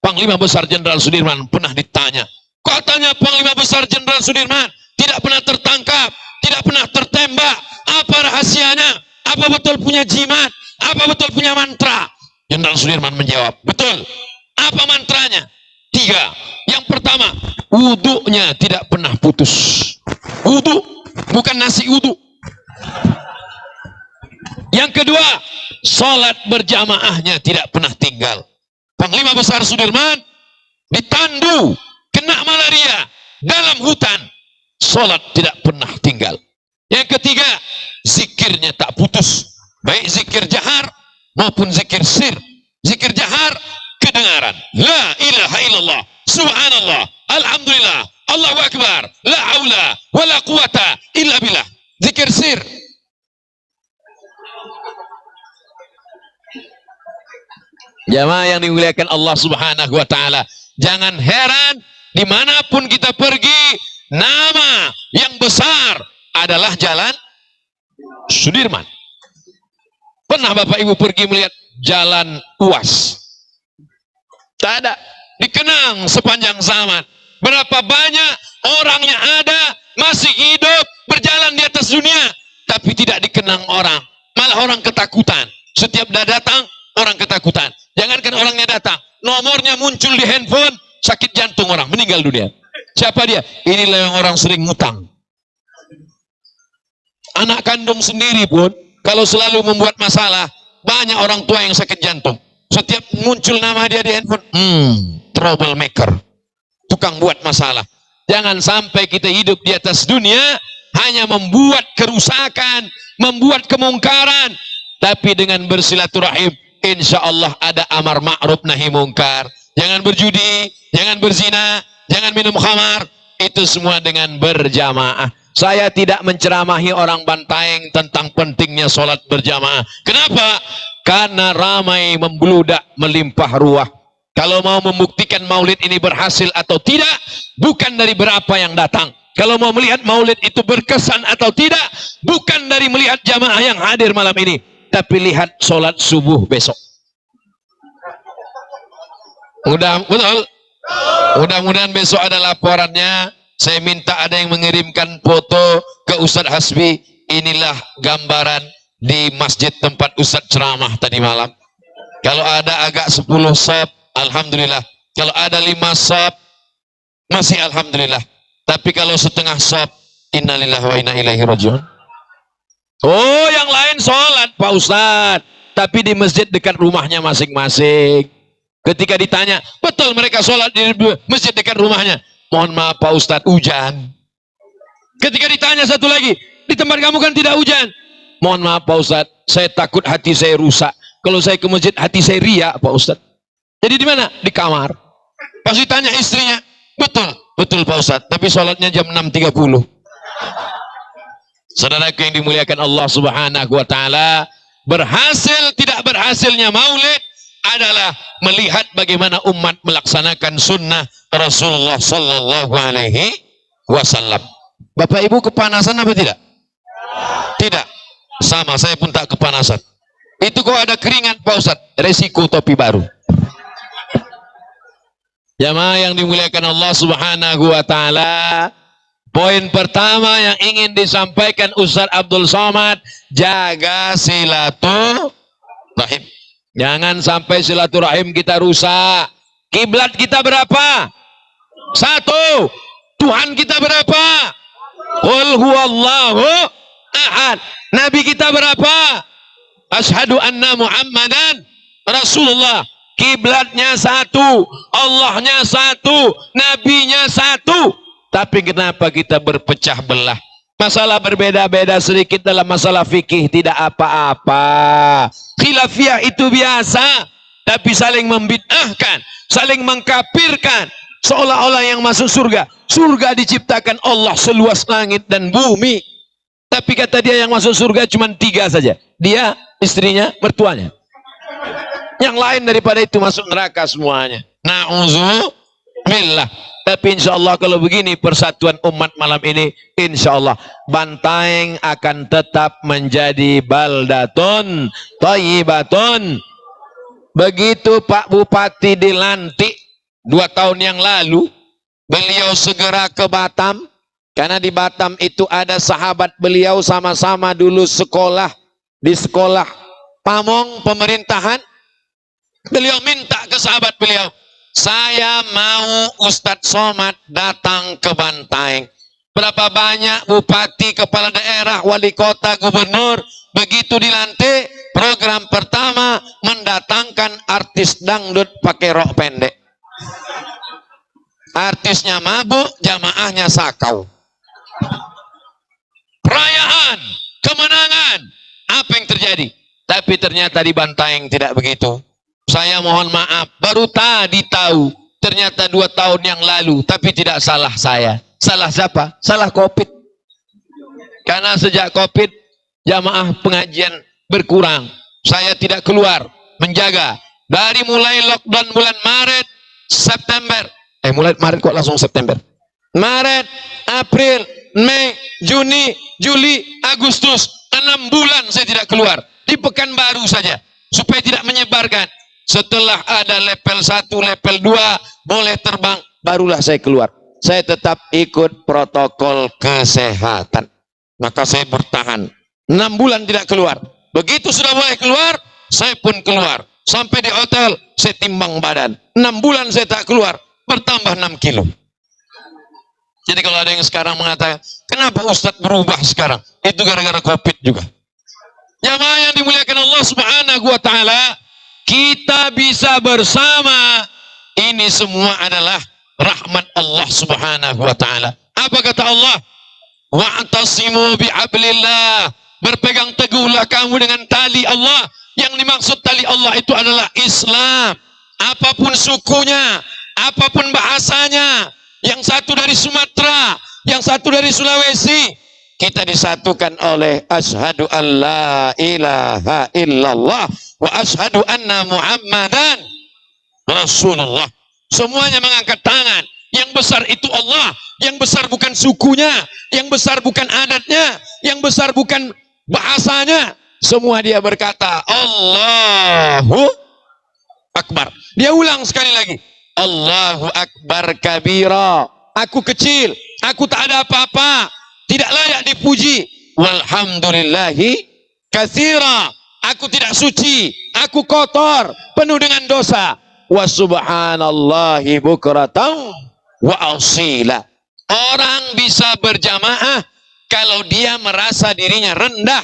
Panglima Besar Jenderal Sudirman pernah ditanya, katanya Panglima Besar Jenderal Sudirman tidak pernah tertangkap, tidak pernah tertembak. Apa rahasianya? Apa betul punya jimat? Apa betul punya mantra? Jenderal Sudirman menjawab, betul. Apa mantranya? 3. Yang pertama, wudunya tidak pernah putus. Wudu, bukan nasi wudu. Yang kedua, sholat berjamaahnya tidak pernah tinggal. Panglima Besar Sudirman ditandu, kena malaria, dalam hutan, sholat tidak pernah tinggal. Yang ketiga, zikirnya tak putus, baik zikir jahar maupun zikir sir. Zikir jahar, kedengaran, la ilaha illallah, subhanallah, alhamdulillah, Allahu akbar, la haula wala quwata illa billah. Zikir sir, jamaah yang dimuliakan Allah subhanahu wa ta'ala, jangan heran dimanapun kita pergi, nama yang besar adalah Jalan Sudirman. Pernah Bapak Ibu pergi melihat Jalan UAS? Tak ada, dikenang sepanjang zaman. Berapa banyak orang yang ada masih hidup berjalan di atas dunia, tapi tidak dikenang orang, malah orang ketakutan. Setiap dah datang orang ketakutan. Jangankan orangnya datang, nomornya muncul di handphone, sakit jantung orang, meninggal dunia. Siapa dia? Inilah yang orang sering ngutang. Anak kandung sendiri pun kalau selalu membuat masalah, banyak orang tua yang sakit jantung. Setiap muncul nama dia di handphone, troublemaker, tukang buat masalah. Jangan sampai kita hidup di atas dunia hanya membuat kerusakan, membuat kemungkaran. Tapi dengan bersilaturahim, insya Allah ada amar ma'ruf nahi mungkar. Jangan berjudi, jangan berzina, jangan minum khamar. Itu semua dengan berjamaah. Saya tidak menceramahi orang Bantaeng tentang pentingnya sholat berjamaah. Kenapa? Karena ramai membludak, melimpah ruah. Kalau mau membuktikan maulid ini berhasil atau tidak, bukan dari berapa yang datang. Kalau mau melihat maulid itu berkesan atau tidak, bukan dari melihat jamaah yang hadir malam ini, tapi lihat sholat subuh besok. Mudah-mudahan besok ada laporannya. Saya minta ada yang mengirimkan foto ke Ustadz Hasbi. Inilah gambaran di masjid tempat Ustadz ceramah tadi malam. Kalau ada agak 10 sop, alhamdulillah. Kalau ada 5 sop, masih alhamdulillah. Tapi kalau setengah sop, innalillahi wa inna ilaihi rajiun. Oh, yang lain sholat Pak Ustadz, tapi di masjid dekat rumahnya masing-masing. Ketika ditanya, betul mereka sholat di masjid dekat rumahnya? Mohon maaf Pak Ustadz, hujan. Ketika ditanya satu lagi, di tempat kamu kan tidak hujan? Mohon maaf Pak Ustadz, saya takut hati saya rusak. Kalau saya ke masjid, hati saya riak Pak Ustadz. Jadi di mana? Di kamar. Pas ditanya istrinya, betul Pak Ustadz, tapi sholatnya jam 6.30. Saudaraku yang dimuliakan Allah subhanahu wa ta'ala, berhasil tidak berhasilnya maulid adalah melihat bagaimana umat melaksanakan sunnah Rasulullah sallallahu alaihi wasallam. Bapak Ibu kepanasan apa tidak? Tidak. Sama, saya pun tak kepanasan. Itu kok ada keringat Pak Ustadz, resiko topi baru. Jamaah yang dimuliakan Allah subhanahu wa ta'ala, poin pertama yang ingin disampaikan Ustadz Abdul Somad, jaga silaturahim. Jangan sampai silaturahim kita rusak. Kiblat kita berapa? 1. Tuhan kita berapa? Qul huwallahu ahad. Nabi kita berapa? Asyhadu anna Muhammadan Rasulullah. Kiblatnya 1, Allahnya 1, Nabinya 1. Tapi kenapa kita berpecah belah? Masalah berbeda-beda sedikit dalam masalah fikih tidak apa-apa. Khilafiyah itu biasa, tapi saling membid'ahkan, saling mengkafirkan, seolah-olah yang masuk surga. Surga diciptakan Allah seluas langit dan bumi. Tapi kata dia yang masuk surga cuma 3 saja. Dia, istrinya, mertuanya. Yang lain daripada itu masuk neraka semuanya. Na'udzubillah. Tapi insya Allah kalau begini persatuan umat malam ini, insya Allah Bantaeng akan tetap menjadi baldatun thayyibatun. Begitu Pak Bupati dilantik 2 tahun yang lalu, beliau segera ke Batam, karena di Batam itu ada sahabat beliau sama-sama dulu sekolah di sekolah Pamong pemerintahan. Beliau minta ke sahabat beliau, saya mau Ustadz Somad datang ke Bantaeng. Berapa banyak bupati, kepala daerah, wali kota, gubernur, begitu dilantik, program pertama mendatangkan artis dangdut pakai rok pendek. Artisnya mabuk, jamaahnya sakau. Perayaan, kemenangan, apa yang terjadi? Tapi ternyata di Bantaeng tidak begitu. Saya mohon maaf, baru tadi tahu. Ternyata 2 tahun yang lalu, tapi tidak salah saya. Salah siapa? Salah COVID. Karena sejak COVID, jamaah pengajian berkurang. Saya tidak keluar, menjaga. Dari mulai lockdown bulan Maret, September. Mulai Maret kok langsung September. Maret, April, Mei, Juni, Juli, Agustus. 6 bulan saya tidak keluar. Di Pekanbaru saja. Supaya tidak menyebarkan. Setelah ada level 1, level 2, boleh terbang, barulah saya keluar. Saya tetap ikut protokol kesehatan. Maka saya bertahan. 6 bulan tidak keluar. Begitu sudah boleh keluar, saya pun keluar. Sampai di hotel, saya timbang badan. 6 bulan saya tak keluar, bertambah 6 kilo. Jadi kalau ada yang sekarang mengatakan, kenapa Ustadz berubah sekarang? Itu gara-gara COVID juga. Jamaah yang dimuliakan Allah Subhanahu wa Ta'ala, kita bisa bersama. Ini semua adalah rahmat Allah Subhanahu wa Ta'ala. Apa kata Allah? Wa'tasimu bihablillah. Berpegang teguhlah kamu dengan tali Allah. Yang dimaksud tali Allah itu adalah Islam. Apapun sukunya, apapun bahasanya, yang satu dari Sumatera, yang satu dari Sulawesi, kita disatukan oleh asyhadu an la ilaha illallah wa asyhadu anna Muhammadan Rasulullah. Semuanya mengangkat tangan. Yang besar itu Allah. Yang besar bukan sukunya, yang besar bukan adatnya, yang besar bukan bahasanya. Semua dia berkata Allahu Akbar. Dia ulang sekali lagi, Allahu Akbar kabira. Aku kecil, aku tak ada apa-apa, tidak layak dipuji. Walhamdulillahi katsira. Aku tidak suci, aku kotor, penuh dengan dosa. Wa subhanallahi bukratan wa asila. Orang bisa berjamaah kalau dia merasa dirinya rendah.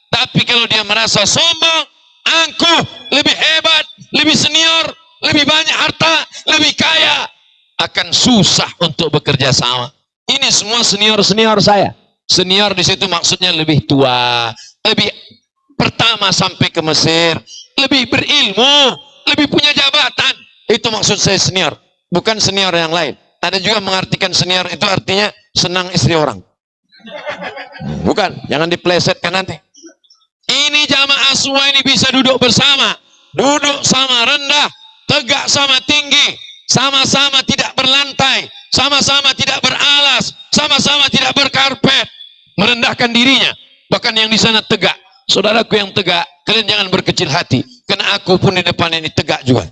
Tapi kalau dia merasa sombong, angkuh, lebih hebat, lebih senior, lebih banyak harta, lebih kaya, akan susah untuk bekerja sama. Ini semua senior-senior saya. Senior di situ maksudnya lebih tua, lebih pertama sampai ke Mesir, lebih berilmu, lebih punya jabatan. Itu maksud saya senior, bukan senior yang lain. Ada juga mengartikan senior itu artinya senang istri orang. Bukan, jangan diplesetkan nanti. Ini jamaah semua ini bisa duduk bersama, duduk sama rendah, tegak sama tinggi, sama-sama tidak berlantai, sama-sama tidak beralas, sama-sama tidak berkarpet, merendahkan dirinya. Bahkan yang di sana tegak. Saudaraku yang tegak, kalian jangan berkecil hati, karena aku pun di depan ini tegak juga.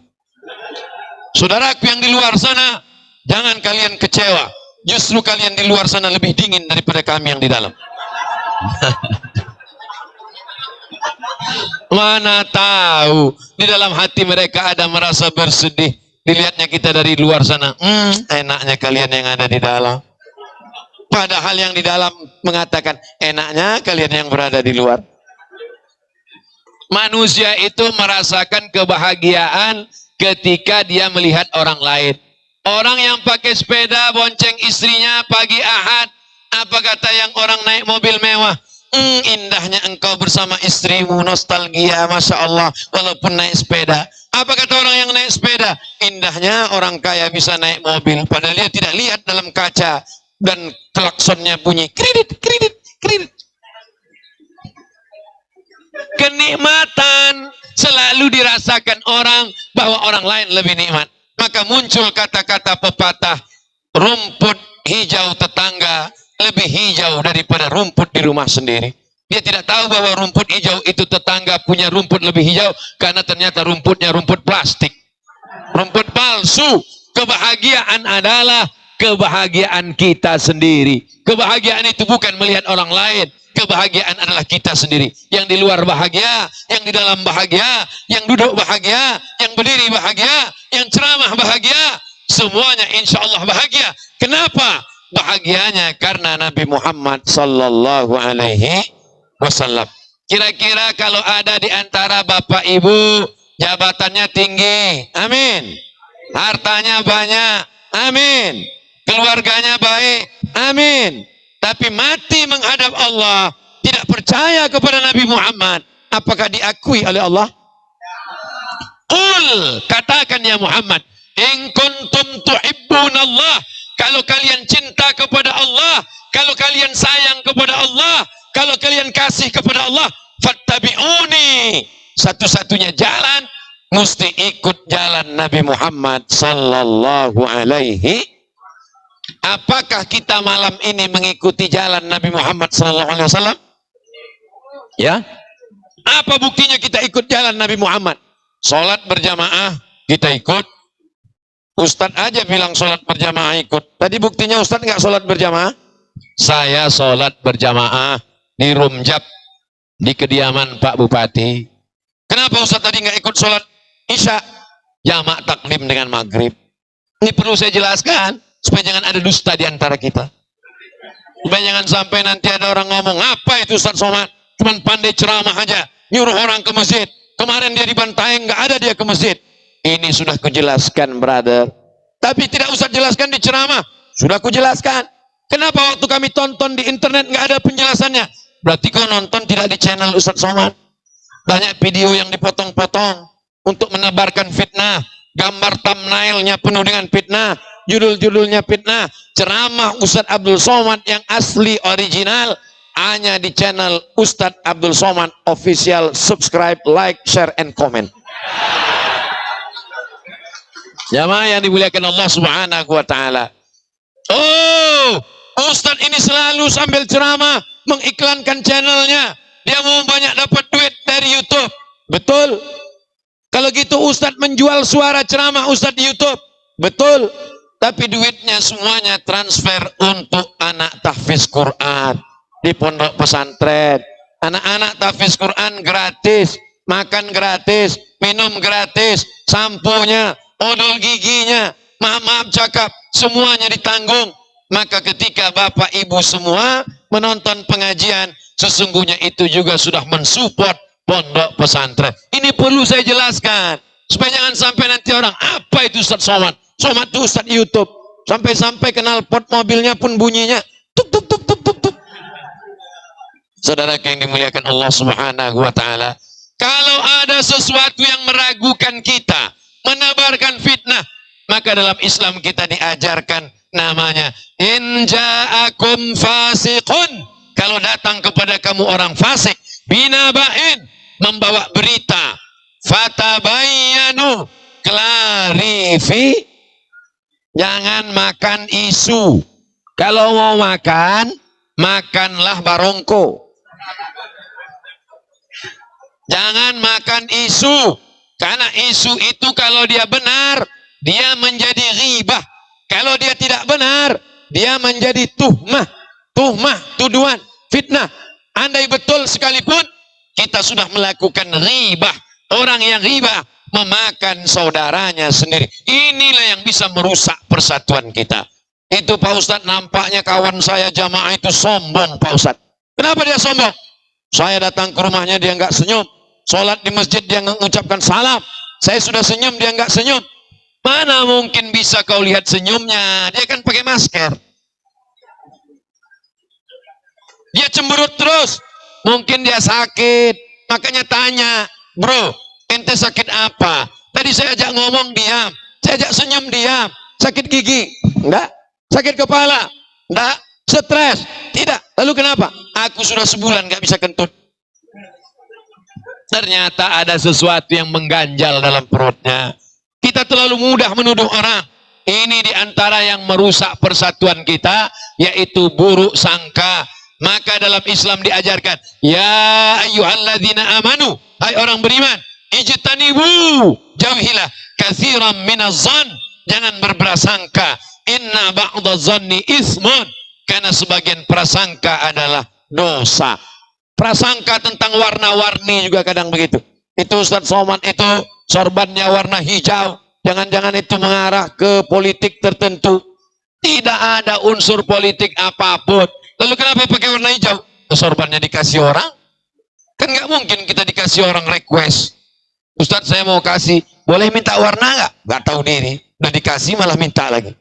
Saudaraku yang di luar sana, jangan kalian kecewa. Justru kalian di luar sana lebih dingin daripada kami yang di dalam. Mana tahu di dalam hati mereka ada merasa bersedih. Dilihatnya kita dari luar sana, enaknya kalian yang ada di dalam. Padahal yang di dalam mengatakan, enaknya kalian yang berada di luar. Manusia itu merasakan kebahagiaan ketika dia melihat orang lain. Orang yang pakai sepeda bonceng istrinya pagi Ahad, apa kata yang orang naik mobil mewah? Indahnya engkau bersama istrimu, nostalgia, Masya Allah, walaupun naik sepeda. Apa kata orang yang naik sepeda? Indahnya orang kaya bisa naik mobil, padahal dia tidak lihat dalam kaca dan klaksonnya bunyi kredit, kredit, kredit. Kenikmatan selalu dirasakan orang bahwa orang lain lebih nikmat. Maka muncul kata-kata pepatah, rumput hijau tetangga lebih hijau daripada rumput di rumah sendiri. Dia tidak tahu bahwa rumput hijau itu tetangga punya rumput lebih hijau, karena ternyata rumputnya rumput plastik, rumput palsu. Kebahagiaan adalah kebahagiaan kita sendiri. Kebahagiaan itu bukan melihat orang lain. Kebahagiaan adalah kita sendiri. Yang di luar bahagia, yang di dalam bahagia, yang duduk bahagia, yang berdiri bahagia, yang ceramah bahagia, semuanya insya Allah bahagia. Kenapa? Bahagianya karena Nabi Muhammad sallallahu alaihi wasallam. Kira-kira kalau ada di antara bapak ibu jabatannya tinggi, amin, hartanya banyak, Amin. Keluarganya baik, amin. Tapi mati menghadap Allah, tidak percaya kepada Nabi Muhammad, apakah diakui oleh Allah? Qul, katakan ya Muhammad, in kuntum tuhibbunallah, kalau kalian cinta kepada Allah, kalau kalian sayang kepada Allah, kalau kalian kasih kepada Allah, fattabi'uni. Satu-satunya jalan mesti ikut jalan Nabi Muhammad sallallahu alaihi. Apakah kita malam ini mengikuti jalan Nabi Muhammad sallallahu alaihi wasallam? Ya. Apa buktinya kita ikut jalan Nabi Muhammad? Salat berjamaah kita ikut. Ustadz aja bilang salat berjamaah ikut. Tadi buktinya Ustadz nggak salat berjamaah? Saya salat berjamaah di Rumjab, di kediaman Pak Bupati. Kenapa Ustadz tadi nggak ikut salat Isya? Jamak taklim dengan maghrib. Ini perlu saya jelaskan supaya jangan ada dusta di antara kita. Supaya jangan sampai nanti ada orang ngomong, apa itu Ustadz Somad? Cuman pandai ceramah aja, nyuruh orang ke masjid. Kemarin dia di Bantaeng, nggak ada dia ke masjid. Ini sudah kujelaskan, brother. Tapi tidak usah jelaskan di ceramah. Sudah kujelaskan. Kenapa waktu kami tonton di internet nggak ada penjelasannya? Berarti kau nonton tidak di channel Ustadz Somad. Banyak video yang dipotong-potong untuk menebarkan fitnah. Gambar thumbnailnya penuh dengan fitnah. Judul-judulnya fitnah. Ceramah Ustadz Abdul Somad yang asli original hanya di channel Ustadz Abdul Somad official. Subscribe, like, share, and comment. Jamaah yang dimuliakan Allah Subhanahu wa taala. Oh, Ustadz ini selalu sambil ceramah mengiklankan channelnya. Dia mau banyak dapat duit dari YouTube. Betul. Kalau gitu Ustadz menjual suara ceramah Ustadz di YouTube. Betul. Tapi duitnya semuanya transfer untuk anak tahfiz Quran di pondok pesantren. Anak-anak tahfiz Quran gratis, makan gratis, minum gratis, samponya, odol giginya, maaf cakap, semuanya ditanggung. Maka ketika bapak ibu semua menonton pengajian, sesungguhnya itu juga sudah mensupport pondok pesantren. Ini perlu saya jelaskan supaya jangan sampai nanti orang, apa itu Ustadz Somad? Somad itu Ustadz YouTube. Sampai-sampai knalpot mobilnya pun bunyinya tuk tuk tuk tuk tuk tuk. Saudara yang dimuliakan Allah Subhanahu wa taala, kalau ada sesuatu yang meragukan kita, menebarkan fitnah, maka dalam Islam kita diajarkan namanya in ja'akum fasiqun. Kalau datang kepada kamu orang fasik, binaba'in, membawa berita, fatabayyanu, klarifi, jangan makan isu. Kalau mau makan, makanlah barongko. Jangan makan isu, karena isu itu kalau dia benar, dia menjadi ghibah. Kalau dia tidak benar, dia menjadi tuhmah, tuduhan, fitnah. Andai betul sekalipun kita sudah melakukan ghibah, orang yang ghibah memakan saudaranya sendiri, inilah yang bisa merusak persatuan kita. Itu Pak Ustadz, nampaknya kawan saya jamaah itu sombong Pak Ustadz. Kenapa dia sombong? Saya datang ke rumahnya dia nggak senyum, sholat di masjid dia mengucapkan salam, saya sudah senyum dia nggak senyum. Mana mungkin bisa kau lihat senyumnya? Dia kan pakai masker. Dia cemberut terus. Mungkin dia sakit. Makanya tanya, bro, ente sakit apa? Tadi saya ajak ngomong diam, saya ajak senyum diam. Sakit gigi? Enggak. Sakit kepala? Enggak. Stres? Tidak. Lalu kenapa? Aku sudah sebulan nggak bisa kentut. Ternyata ada sesuatu yang mengganjal dalam perutnya. Kita terlalu mudah menuduh orang. Ini diantara yang merusak persatuan kita, yaitu buruk sangka. Maka dalam Islam diajarkan, ya ayyuhalladzina amanu, hai orang beriman, ijtanibu, jauhilah katsiran minaz-zan, jangan berprasangka, inna ba'daz-zanni ismun, karena sebagian prasangka adalah dosa. Prasangka tentang warna-warni juga kadang begitu. Itu Ustadz Somad itu sorbannya warna hijau, jangan-jangan itu mengarah ke politik tertentu. Tidak ada unsur politik apapun. Lalu kenapa pakai warna hijau? Sorbannya dikasih orang? Kan nggak mungkin kita dikasih orang request. Ustadz saya mau kasih, boleh minta warna nggak? Nggak tahu diri. Udah dikasih malah minta lagi.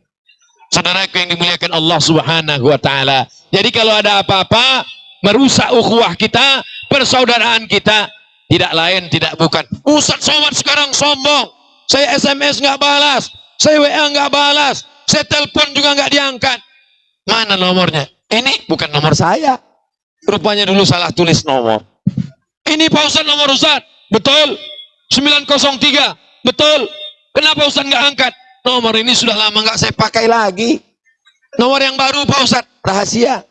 Saudaraku yang dimuliakan Allah Subhanahu wa taala. Jadi kalau ada apa-apa merusak ukhuwah kita, persaudaraan kita, tidak lain tidak bukan Ustaz Somad sekarang sombong. Saya SMS nggak balas, saya WA nggak balas, saya telepon juga nggak diangkat. Mana nomornya? Ini bukan nomor saya. Rupanya dulu salah tulis nomor. Ini Pak Ustaz nomor Ustaz. Betul. 903. Betul. Kenapa Ustaz nggak angkat? Nomor ini sudah lama nggak saya pakai lagi. Nomor yang baru Pak Ustaz, rahasia.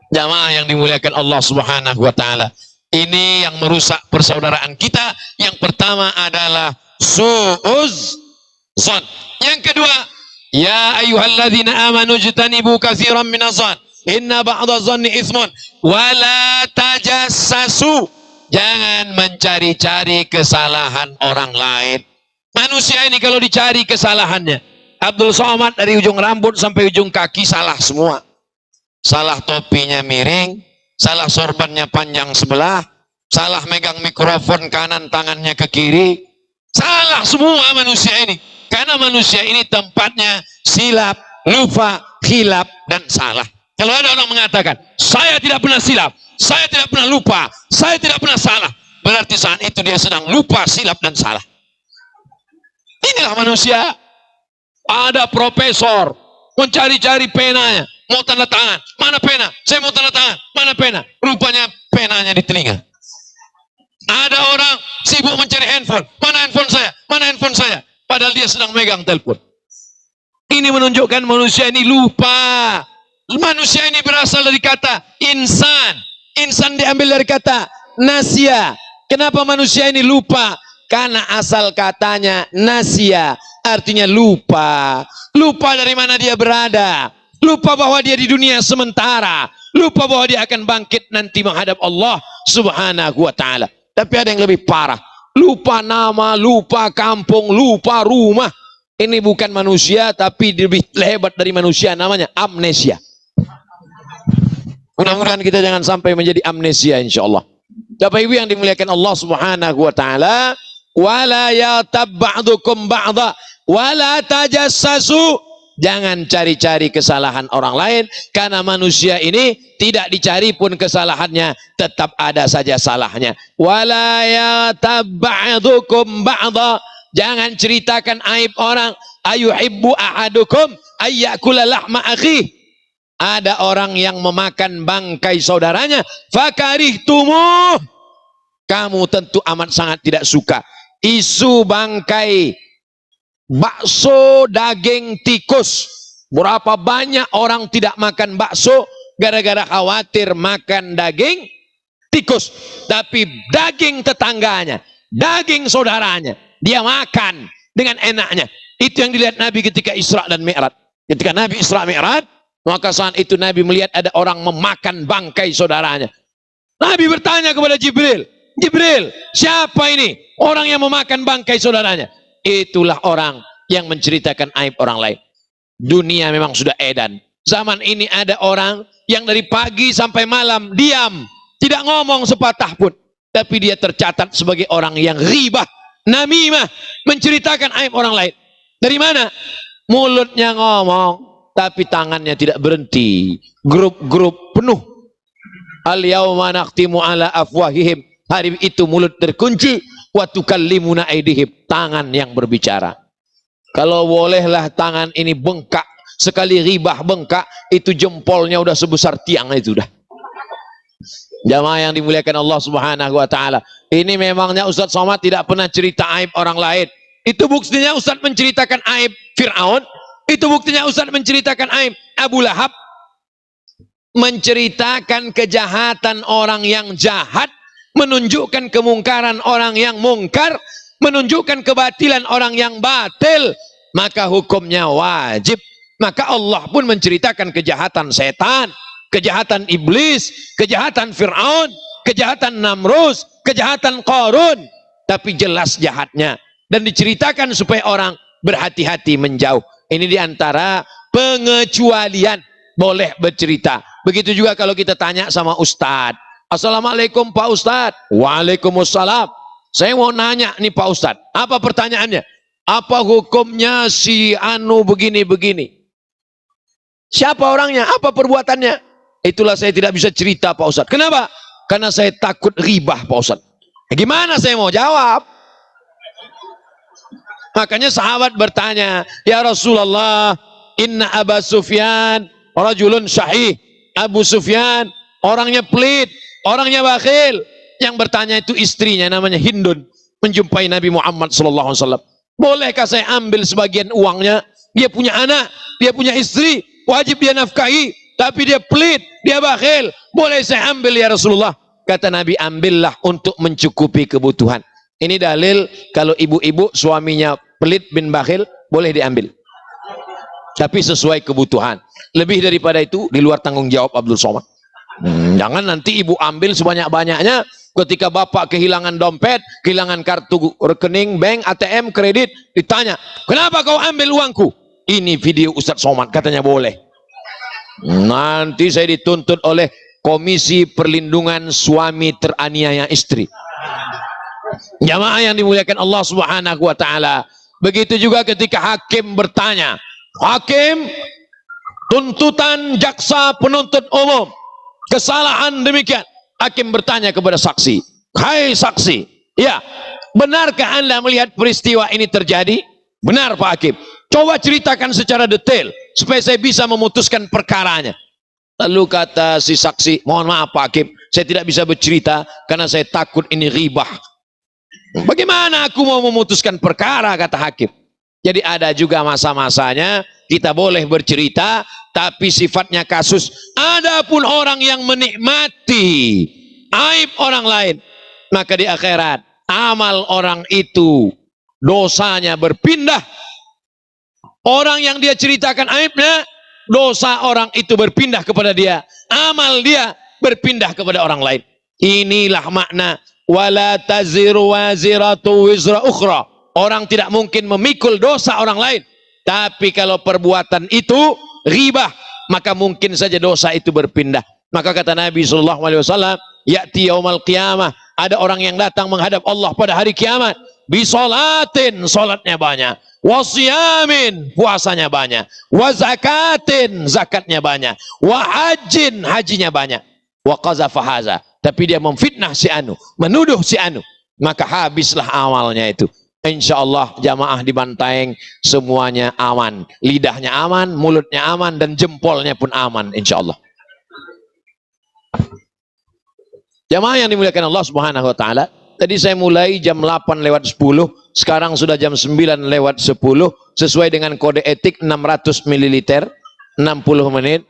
Jamaah yang dimuliakan Allah Subhanahu wa taala. Ini yang merusak persaudaraan kita. Yang pertama adalah su'uz zon. Yang kedua, ya ayyuhalladzina amanu jtanibu katsiran minadh-dhon. Inna ba'dadh-dhonni itsmun wa la tajassasu. Jangan mencari-cari kesalahan orang lain. Manusia ini kalau dicari kesalahannya, Abdul Somad dari ujung rambut sampai ujung kaki salah semua. Salah topinya miring, salah sorbannya panjang sebelah, salah megang mikrofon kanan tangannya ke kiri. Salah semua manusia ini. Karena manusia ini tempatnya silap, lupa, khilaf, dan salah. Kalau ada orang mengatakan, saya tidak pernah silap, saya tidak pernah lupa, saya tidak pernah salah, berarti saat itu dia sedang lupa, silap, dan salah. Inilah manusia. Ada profesor mencari-cari penanya, mau tanda tangan, mana pena? Saya mau tanda tangan, mana pena? Rupanya penanya di telinga. Ada orang sibuk mencari handphone, mana handphone saya? Mana handphone saya? Padahal dia sedang megang telepon. Ini menunjukkan manusia ini lupa. Manusia ini berasal dari kata insan. Insan diambil dari kata nasya. Kenapa manusia ini lupa? Karena asal katanya nasya, artinya lupa. Lupa dari mana dia berada. Lupa bahwa dia di dunia sementara. Lupa bahwa dia akan bangkit nanti menghadap Allah Subhanahu wa taala. Tapi ada yang lebih parah. Lupa nama, lupa kampung, lupa rumah. Ini bukan manusia, tapi lebih hebat dari manusia, namanya amnesia. Mudah-mudahan kita jangan sampai menjadi amnesia insyaallah. Bapak Ibu yang dimuliakan Allah Subhanahu wa taala, wala yatab ba'dukum ba'dha wala tajassasu. Jangan cari-cari kesalahan orang lain, karena manusia ini tidak dicari pun kesalahannya, tetap ada saja salahnya. Wala yatab ba'dukum ba'dha. Jangan ceritakan aib orang. Ayuhibbu ahadukum ayyakula lahma akhihi. Ada orang yang memakan bangkai saudaranya, fakarihtumuh. Kamu tentu amat sangat tidak suka. Isu bangkai bakso daging tikus. Berapa banyak orang tidak makan bakso gara-gara khawatir makan daging tikus. Tapi daging tetangganya, daging saudaranya, dia makan dengan enaknya. Itu yang dilihat Nabi ketika Isra dan Mi'raj. Ketika Nabi Isra Mi'raj, maka saat itu Nabi melihat ada orang memakan bangkai saudaranya. Nabi bertanya kepada Jibril, Jibril, siapa ini? Orang yang memakan bangkai saudaranya. Itulah orang yang menceritakan aib orang lain. Dunia memang sudah edan. Zaman ini ada orang yang dari pagi sampai malam diam, tidak ngomong sepatah pun. Tapi dia tercatat sebagai orang yang ghibah, namimah, menceritakan aib orang lain. Dari mana? Mulutnya ngomong, tapi tangannya tidak berhenti. Grup-grup penuh. Al-yawma naqtimu ala afwahihim. Hari itu mulut terkunci. Wa tukallimuna aydihim. Tangan yang berbicara. Kalau bolehlah tangan ini bengkak. Sekali ribah bengkak, itu jempolnya udah sebesar tiang itu udah. Jamaah yang dimuliakan Allah Subhanahu wa taala. Ini memangnya Ustaz Somad tidak pernah cerita aib orang lain. Itu buktinya Ustaz menceritakan aib Fir'aun. Itu buktinya Ustaz menceritakan aib Abu Lahab. Menceritakan kejahatan orang yang jahat, menunjukkan kemungkaran orang yang mungkar, menunjukkan kebatilan orang yang batil, maka hukumnya wajib. Maka Allah pun menceritakan kejahatan setan, kejahatan iblis, kejahatan Fir'aun, kejahatan Namrus, kejahatan Qarun, tapi jelas jahatnya, dan diceritakan supaya orang berhati-hati menjauh. Ini diantara pengecualian, boleh bercerita. Begitu juga kalau kita tanya sama Ustadz, Assalamualaikum Pak Ustadz. Waalaikumsalam. Saya mau nanya nih Pak Ustadz, apa pertanyaannya? Apa hukumnya si anu begini-begini? Siapa orangnya? Apa perbuatannya? Itulah saya tidak bisa cerita Pak Ustadz. Kenapa? Karena saya takut ribah Pak Ustadz. Gimana saya mau jawab? Makanya sahabat bertanya, ya Rasulullah, inna Aba Sufyan rajulun syahih. Abu Sufyan orangnya pelit, orangnya bakhil. Yang bertanya itu istrinya namanya Hindun, menjumpai Nabi Muhammad SAW. Bolehkah saya ambil sebagian uangnya? Dia punya anak, dia punya istri, wajib dia nafkahi, tapi dia pelit, dia bakhil. Boleh saya ambil ya Rasulullah? Kata Nabi, ambillah untuk mencukupi kebutuhan. Ini dalil kalau ibu-ibu suaminya pelit bin bakhil, boleh diambil. Tapi sesuai kebutuhan. Lebih daripada itu, di luar tanggung jawab Abdul Somad. Jangan nanti ibu ambil sebanyak-banyaknya, ketika bapak kehilangan dompet, kehilangan kartu rekening, bank, ATM, kredit, ditanya, kenapa kau ambil uangku? Ini video Ustadz Somad, katanya boleh. Nanti saya dituntut oleh Komisi Perlindungan Suami Teraniaya Istri. Jamaah yang dimuliakan Allah Subhanahu wa taala. Begitu juga ketika hakim bertanya, hakim, tuntutan jaksa penuntut umum, kesalahan demikian. Hakim bertanya kepada saksi, hai saksi, ya, benarkah anda melihat peristiwa ini terjadi? Benar Pak Hakim. Coba ceritakan secara detail supaya saya bisa memutuskan perkaranya. Lalu kata si saksi, mohon maaf Pak Hakim, saya tidak bisa bercerita karena saya takut ini ribah. Bagaimana aku mau memutuskan perkara, kata hakim. Jadi ada juga masa-masanya kita boleh bercerita, tapi sifatnya kasus. Adapun orang yang menikmati aib orang lain, maka di akhirat amal orang itu dosanya berpindah. Orang yang dia ceritakan aibnya, dosa orang itu berpindah kepada dia, amal dia berpindah kepada orang lain. Inilah makna wala taziru waziratu wizra ukhra. Orang tidak mungkin memikul dosa orang lain. Tapi kalau perbuatan itu ghibah, maka mungkin saja dosa itu berpindah. Maka kata Nabi SAW, ya'ti yaumal qiyamah, ada orang yang datang menghadap Allah pada hari kiamat, bisolatin, solatnya banyak, wasiyamin, puasanya banyak, wazakatin, zakatnya banyak, wahajin, hajinya banyak, wa qazafa haza, tapi dia memfitnah si anu, menuduh si anu, maka habislah amalnya itu. Insya Allah jamaah di Bantaeng semuanya aman, lidahnya aman, mulutnya aman, dan jempolnya pun aman insya Allah. Jamaah yang dimuliakan Allah Subhanahu wa taala, tadi saya mulai jam 8:10, sekarang sudah jam 9:10, sesuai dengan kode etik 600 ml, 60 menit.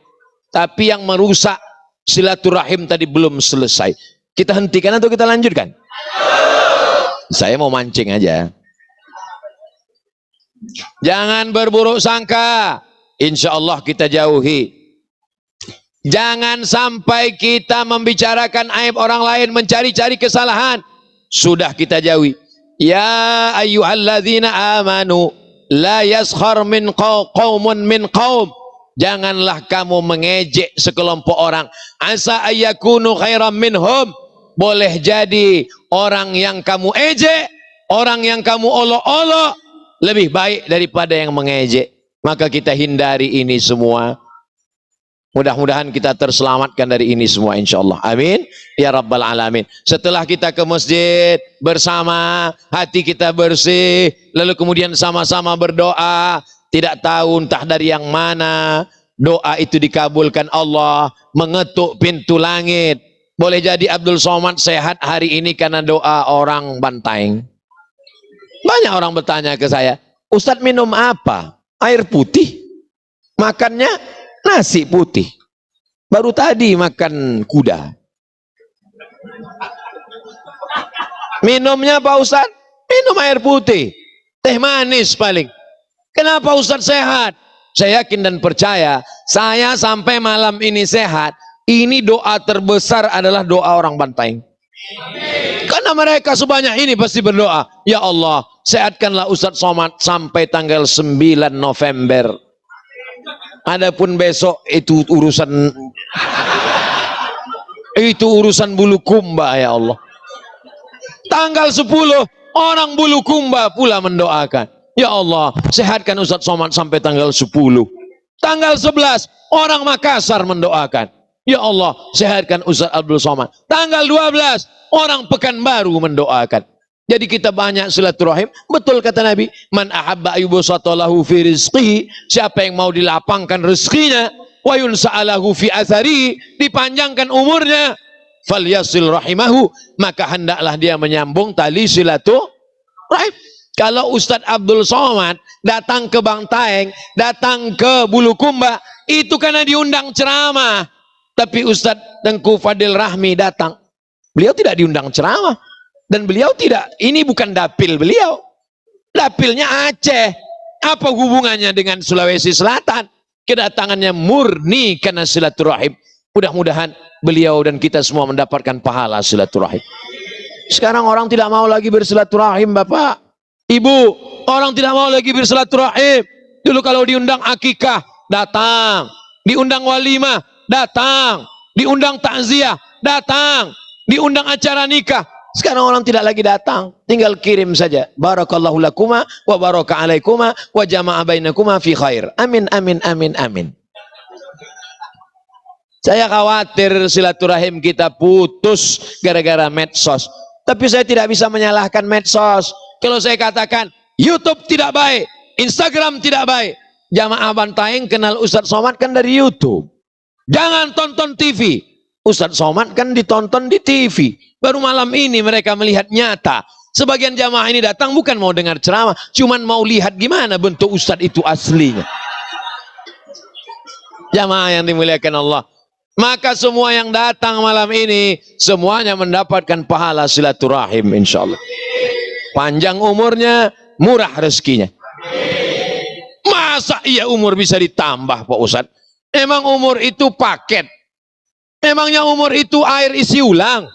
Tapi yang merusak silaturahim tadi belum selesai. Kita hentikan atau kita lanjutkan? Saya mau mancing aja. Jangan berburuk sangka, insya Allah kita jauhi. Jangan sampai kita membicarakan aib orang lain, mencari-cari kesalahan, sudah kita jauhi. Ya ayyuhalladzina amanu la yaskhar min qaumun min qaum. Janganlah kamu mengejek sekelompok orang. Asa ayyakunu khairam minhum. Boleh jadi orang yang kamu ejek, orang yang kamu olok-olok lebih baik daripada yang mengejek. Maka kita hindari ini semua. Mudah-mudahan kita terselamatkan dari ini semua insyaallah. Amin ya rabbal alamin. Setelah kita ke masjid bersama, hati kita bersih, lalu kemudian sama-sama berdoa, tidak tahu entah dari yang mana doa itu dikabulkan Allah, mengetuk pintu langit. Boleh jadi Abdul Somad sehat hari ini karena doa orang Bantaeng. Banyak orang bertanya ke saya, Ustadz minum apa? Air putih. Makannya nasi putih. Baru tadi makan kuda. Minumnya Pak Ustadz? Minum air putih. Teh manis paling. Kenapa Ustadz sehat? Saya yakin dan percaya, saya sampai malam ini sehat. Ini doa terbesar adalah doa orang Bantaeng. Karena mereka sebanyak ini pasti berdoa, ya Allah, sehatkanlah Ustadz Somad sampai tanggal 9 November. Adapun besok itu urusan bulu kumba, ya Allah. Tanggal 10 orang bulu kumba pula mendoakan, ya Allah, sehatkan Ustadz Somad sampai tanggal 10. Tanggal 11 orang Makassar mendoakan, ya Allah sehatkan Ustaz Abdul Somad. Tanggal 12 orang Pekanbaru mendoakan. Jadi kita banyak silaturahim. Betul kata Nabi, man ahabba ayyubsatalahu fi rizqihi, siapa yang mau dilapangkan rezekinya, wa yunsa'alahu fi athari, dipanjangkan umurnya, falyasil rahimahu, maka hendaklah dia menyambung tali silaturahim. Kalau Ustadz Abdul Somad datang ke Bantaeng, datang ke Bulukumba, itu karena diundang ceramah. Tapi Ustadz Tengku Fadil Rahmi datang, beliau tidak diundang ceramah. Dan beliau tidak, ini bukan dapil beliau. Dapilnya Aceh. Apa hubungannya dengan Sulawesi Selatan? Kedatangannya murni karena silaturahim. Mudah-mudahan beliau dan kita semua mendapatkan pahala silaturahim. Sekarang orang tidak mau lagi bersilaturahim, Bapak, Ibu. Orang tidak mau lagi bersilaturahim. Dulu kalau diundang akikah, datang. Diundang walimah, datang. Diundang takziah, datang. Diundang acara nikah. Sekarang orang tidak lagi datang, tinggal kirim saja. Barakallahu lakuma wa baraka alaikuma wa jama'a bainakuma fi khair. Amin amin amin amin. Saya khawatir silaturahim kita putus gara-gara medsos. Tapi saya tidak bisa menyalahkan medsos. Kalau saya katakan YouTube tidak baik, Instagram tidak baik, jamaah Bantaeng kenal Ustadz Somad kan dari YouTube. Jangan tonton TV. Ustadz Somad kan ditonton di TV. Baru malam ini mereka melihat nyata. Sebagian jamaah ini datang bukan mau dengar ceramah, cuman mau lihat gimana bentuk Ustadz itu aslinya. Jamaah yang dimuliakan Allah. Maka semua yang datang malam ini, semuanya mendapatkan pahala silaturahim insyaallah. Panjang umurnya, murah rezekinya. Masa iya umur bisa ditambah Pak Ustadz? Emang umur itu paket? Emangnya umur itu air isi ulang?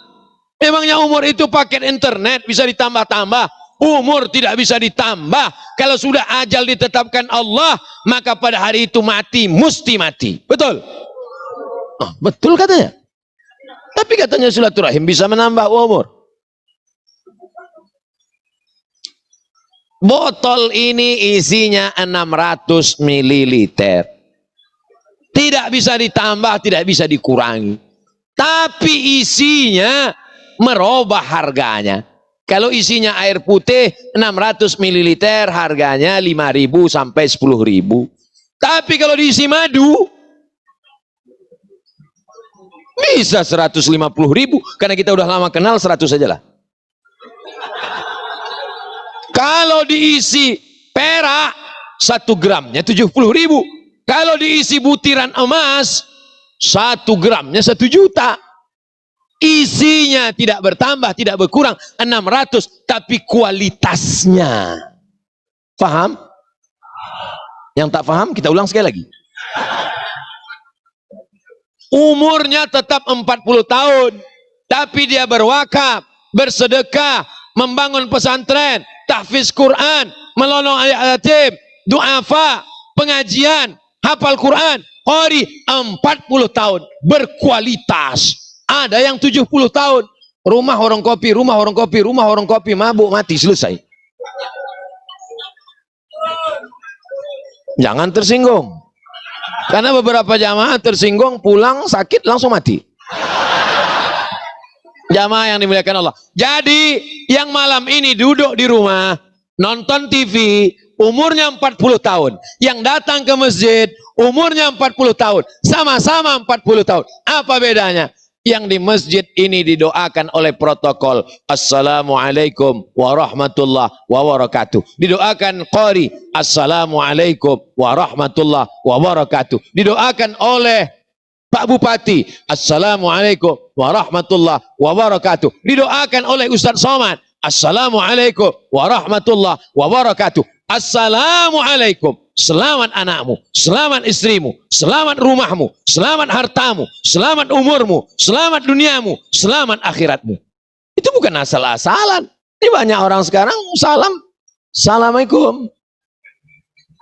Emangnya umur itu paket internet bisa ditambah-tambah? Umur tidak bisa ditambah. Kalau sudah ajal ditetapkan Allah, maka pada hari itu mati, mesti mati. Betul? Oh, betul katanya. Tapi katanya silaturahim bisa menambah umur. Botol ini isinya 600 ml. Tidak bisa ditambah, tidak bisa dikurangi. Tapi isinya merubah harganya. Kalau isinya air putih 600 ml harganya 5.000 sampai 10.000. Tapi kalau diisi madu bisa 150.000. Karena kita udah lama kenal 100 saja lah. Kalau diisi perak 1 gramnya 70.000. Kalau diisi butiran emas 1 gramnya 1 juta. Isinya tidak bertambah, tidak berkurang 600, tapi kualitasnya. Paham? Yang tak paham kita ulang sekali lagi. Umurnya tetap 40 tahun, tapi dia berwakaf, bersedekah, membangun pesantren, tahfiz Quran, menolong ayat yatim, duafa, pengajian, hafal Quran, qari 40 tahun, berkualitas. Ada yang 70 tahun, rumah warung kopi, rumah warung kopi, rumah warung kopi, mabuk, mati, selesai. Jangan tersinggung. Karena beberapa jamaah tersinggung, pulang sakit langsung mati. Jamaah yang dimuliakan Allah. Jadi yang malam ini duduk di rumah, nonton TV, umurnya 40 tahun. Yang datang ke masjid, umurnya 40 tahun. Sama-sama 40 tahun. Apa bedanya? Yang di masjid ini didoakan oleh protokol. Assalamualaikum warahmatullahi wabarakatuh. Didoakan qari. Assalamualaikum warahmatullahi wabarakatuh. Didoakan oleh Pak Bupati. Assalamualaikum warahmatullahi wabarakatuh. Didoakan oleh Ustadz Somad. Assalamualaikum warahmatullahi wabarakatuh. Assalamualaikum. Selamat anakmu, selamat istrimu, selamat rumahmu, selamat hartamu, selamat umurmu, selamat duniamu, selamat akhiratmu. Itu bukan asal-asalan. Ini banyak orang sekarang salam, assalamualaikum,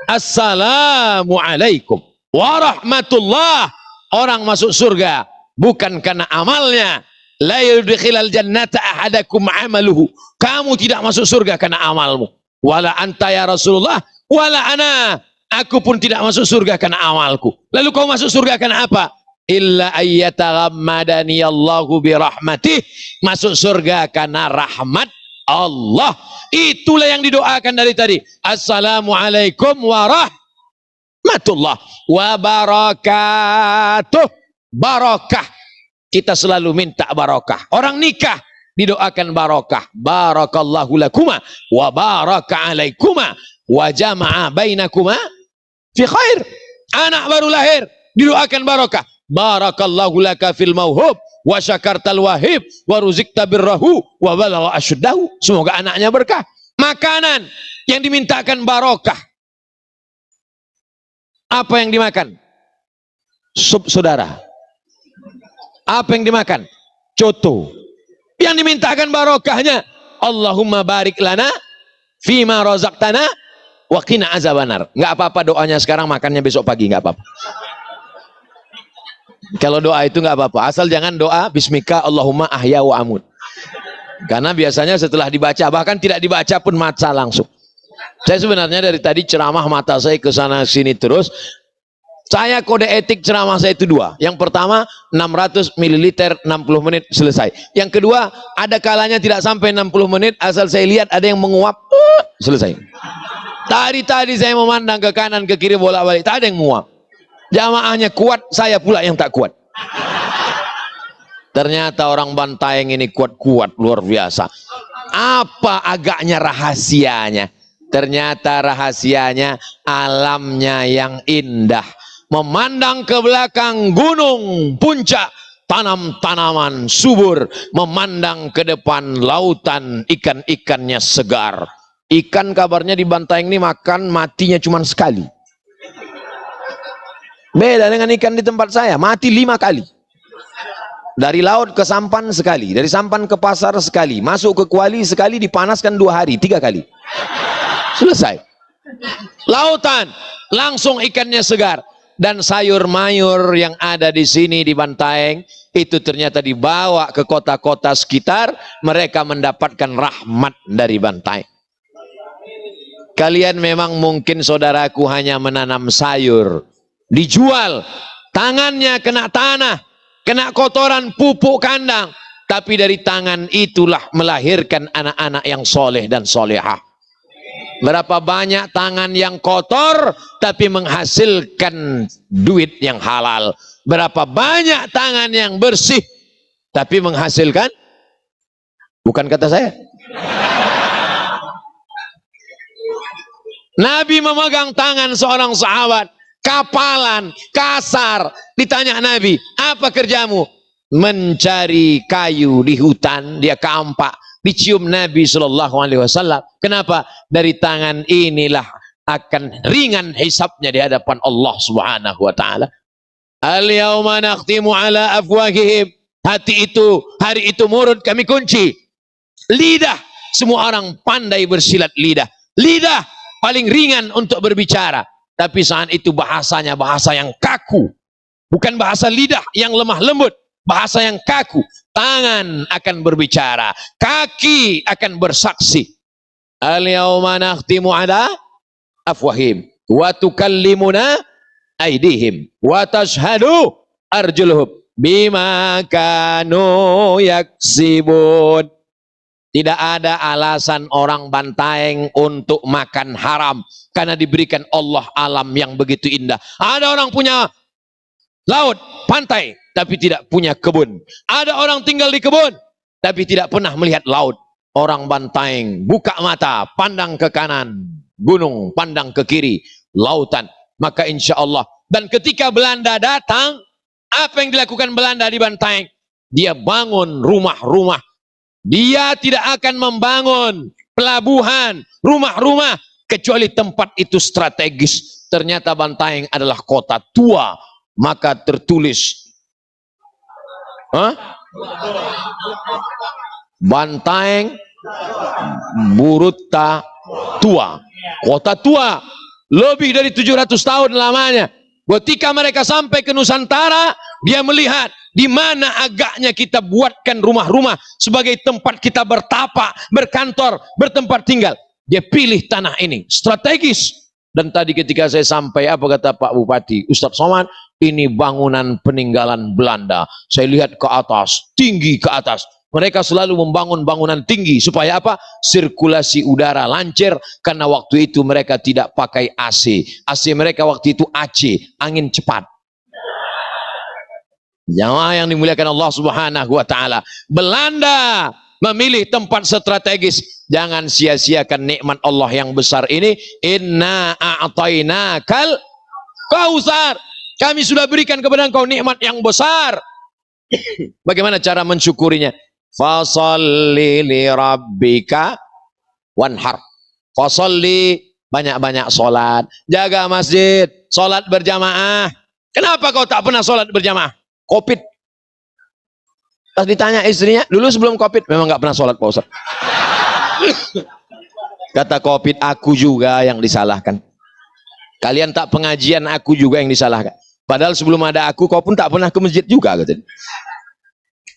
assalamualaikum warahmatullah. Orang masuk surga bukan karena amalnya. La yudkhilal jannata ahadakum amaluhu. Kamu tidak masuk surga karena amalmu. Wala anta ya Rasulullah, wala ana. Aku pun tidak masuk surga karena amalku. Lalu kau masuk surga karena apa? Illa ayyataghammadani Allahu birahmatih. Masuk surga karena rahmat Allah. Itulah yang didoakan dari tadi. Assalamualaikum warahmatullah wabarakatuh. Barakah. Kita selalu minta barakah. Orang nikah didoakan barakah. Barakallahu lakuma wa baraka alaikuma wa jama'a bainakuma fi khair. Anak baru lahir didoakan barakah. Barakallahu laka fil mauhub wa syakartal wahib wa ruzikta birrahu wa balagha asyuddahu. Semoga anaknya berkah. Makanan yang dimintakan barakah. Apa yang dimakan? Sup saudara. Apa yang dimakan? Coto. Yang dimintakan barokahnya, Allahumma barik lana fima razaqtana wa qina azabannar. Enggak apa-apa doanya sekarang, makannya besok pagi, enggak apa-apa. Kalau doa itu enggak apa-apa, asal jangan doa bismika Allahumma ahya wa amut. Karena biasanya setelah dibaca, bahkan tidak dibaca pun mata langsung. Saya sebenarnya dari tadi ceramah mata saya ke sana sini terus. Saya kode etik ceramah saya itu dua. Yang pertama 600 ml 60 menit selesai. Yang kedua ada kalanya tidak sampai 60 menit asal saya lihat ada yang menguap selesai. Tadi saya memandang ke kanan ke kiri bolak-balik tak ada yang menguap. Jamaahnya kuat, saya pula yang tak kuat. Ternyata orang Bantaeng ini kuat-kuat luar biasa. Apa agaknya rahasianya? Ternyata rahasianya alamnya yang indah. Memandang ke belakang gunung puncak, tanam-tanaman subur, memandang ke depan lautan, ikan-ikannya segar. Ikan kabarnya di Bantaeng ini makan matinya cuma sekali. Beda dengan ikan di tempat saya, mati 5 kali. Dari laut ke sampan sekali, dari sampan ke pasar sekali, masuk ke kuali sekali, dipanaskan 2 hari, 3 kali. Selesai. Lautan, langsung ikannya segar. Dan sayur mayur yang ada di sini di Bantaeng itu ternyata dibawa ke kota-kota sekitar, mereka mendapatkan rahmat dari Bantaeng. Kalian memang mungkin saudaraku hanya menanam sayur, dijual, tangannya kena tanah, kena kotoran pupuk kandang, tapi dari tangan itulah melahirkan anak-anak yang soleh dan solehah. Berapa banyak tangan yang kotor tapi menghasilkan duit yang halal. Berapa banyak tangan yang bersih tapi menghasilkan, bukan kata saya. Nabi memegang tangan seorang sahabat, kapalan, kasar. Ditanya Nabi, apa kerjamu? Mencari kayu di hutan, dia kampak. Dicium Nabi SAW. Kenapa? Dari tangan inilah akan ringan hisabnya di hadapan Allah Subhanahu wa taala. Al-yauma nakhtimu ala afwahihim. Hati itu, hari itu mulut kami kunci. Lidah, semua orang pandai bersilat lidah. Lidah paling ringan untuk berbicara, tapi saat itu bahasanya bahasa yang kaku. Bukan bahasa lidah yang lemah lembut, bahasa yang kaku. Tangan akan berbicara, kaki akan bersaksi. Al-yauma nakhtimu ala afwahim wa tukallimuna aydihim wa tashhadu arjuluhum bima kanu yaksibun. Tidak ada alasan orang Bantaeng untuk makan haram karena diberikan Allah alam yang begitu indah. Ada orang punya laut, pantai, tapi tidak punya kebun. Ada orang tinggal di kebun, tapi tidak pernah melihat laut. Orang Bantaeng buka mata, pandang ke kanan, gunung, pandang ke kiri, lautan. Maka insya Allah. Dan ketika Belanda datang, apa yang dilakukan Belanda di Bantaeng? Dia bangun rumah-rumah. Dia tidak akan membangun pelabuhan, rumah-rumah, kecuali tempat itu strategis. Ternyata Bantaeng adalah kota tua. Maka tertulis Bantaeng Buruta tua, kota tua, lebih dari 700 tahun lamanya. Ketika mereka sampai ke Nusantara, dia melihat di mana agaknya kita buatkan rumah-rumah sebagai tempat kita bertapa, berkantor, bertempat tinggal. Dia pilih tanah ini strategis. Dan tadi ketika saya sampai, apa kata Pak Bupati, Ustadz Somad, ini bangunan peninggalan Belanda. Saya lihat ke atas, tinggi ke atas. Mereka selalu membangun bangunan tinggi supaya apa? Sirkulasi udara lancar, karena waktu itu mereka tidak pakai AC. AC mereka waktu itu AC, angin cepat. Jamaah yang dimuliakan Allah Subhanahu wa taala. Belanda memilih tempat strategis. Jangan sia-siakan nikmat Allah yang besar ini. Inna a'tainakal kautsar. Kami sudah berikan kepada engkau nikmat yang besar. Bagaimana cara mensyukurinya? Fasalli li rabbika wanhar. Fasalli, banyak-banyak sholat. Jaga masjid, sholat berjamaah. Kenapa kau tak pernah sholat berjamaah? Covid. Pas ditanya istrinya, dulu sebelum Covid memang nggak pernah sholat Pak Ustaz. Kata Covid, aku juga yang disalahkan. Kalian tak pengajian, aku juga yang disalahkan. Padahal sebelum ada aku, kau pun tak pernah ke masjid juga. Kata.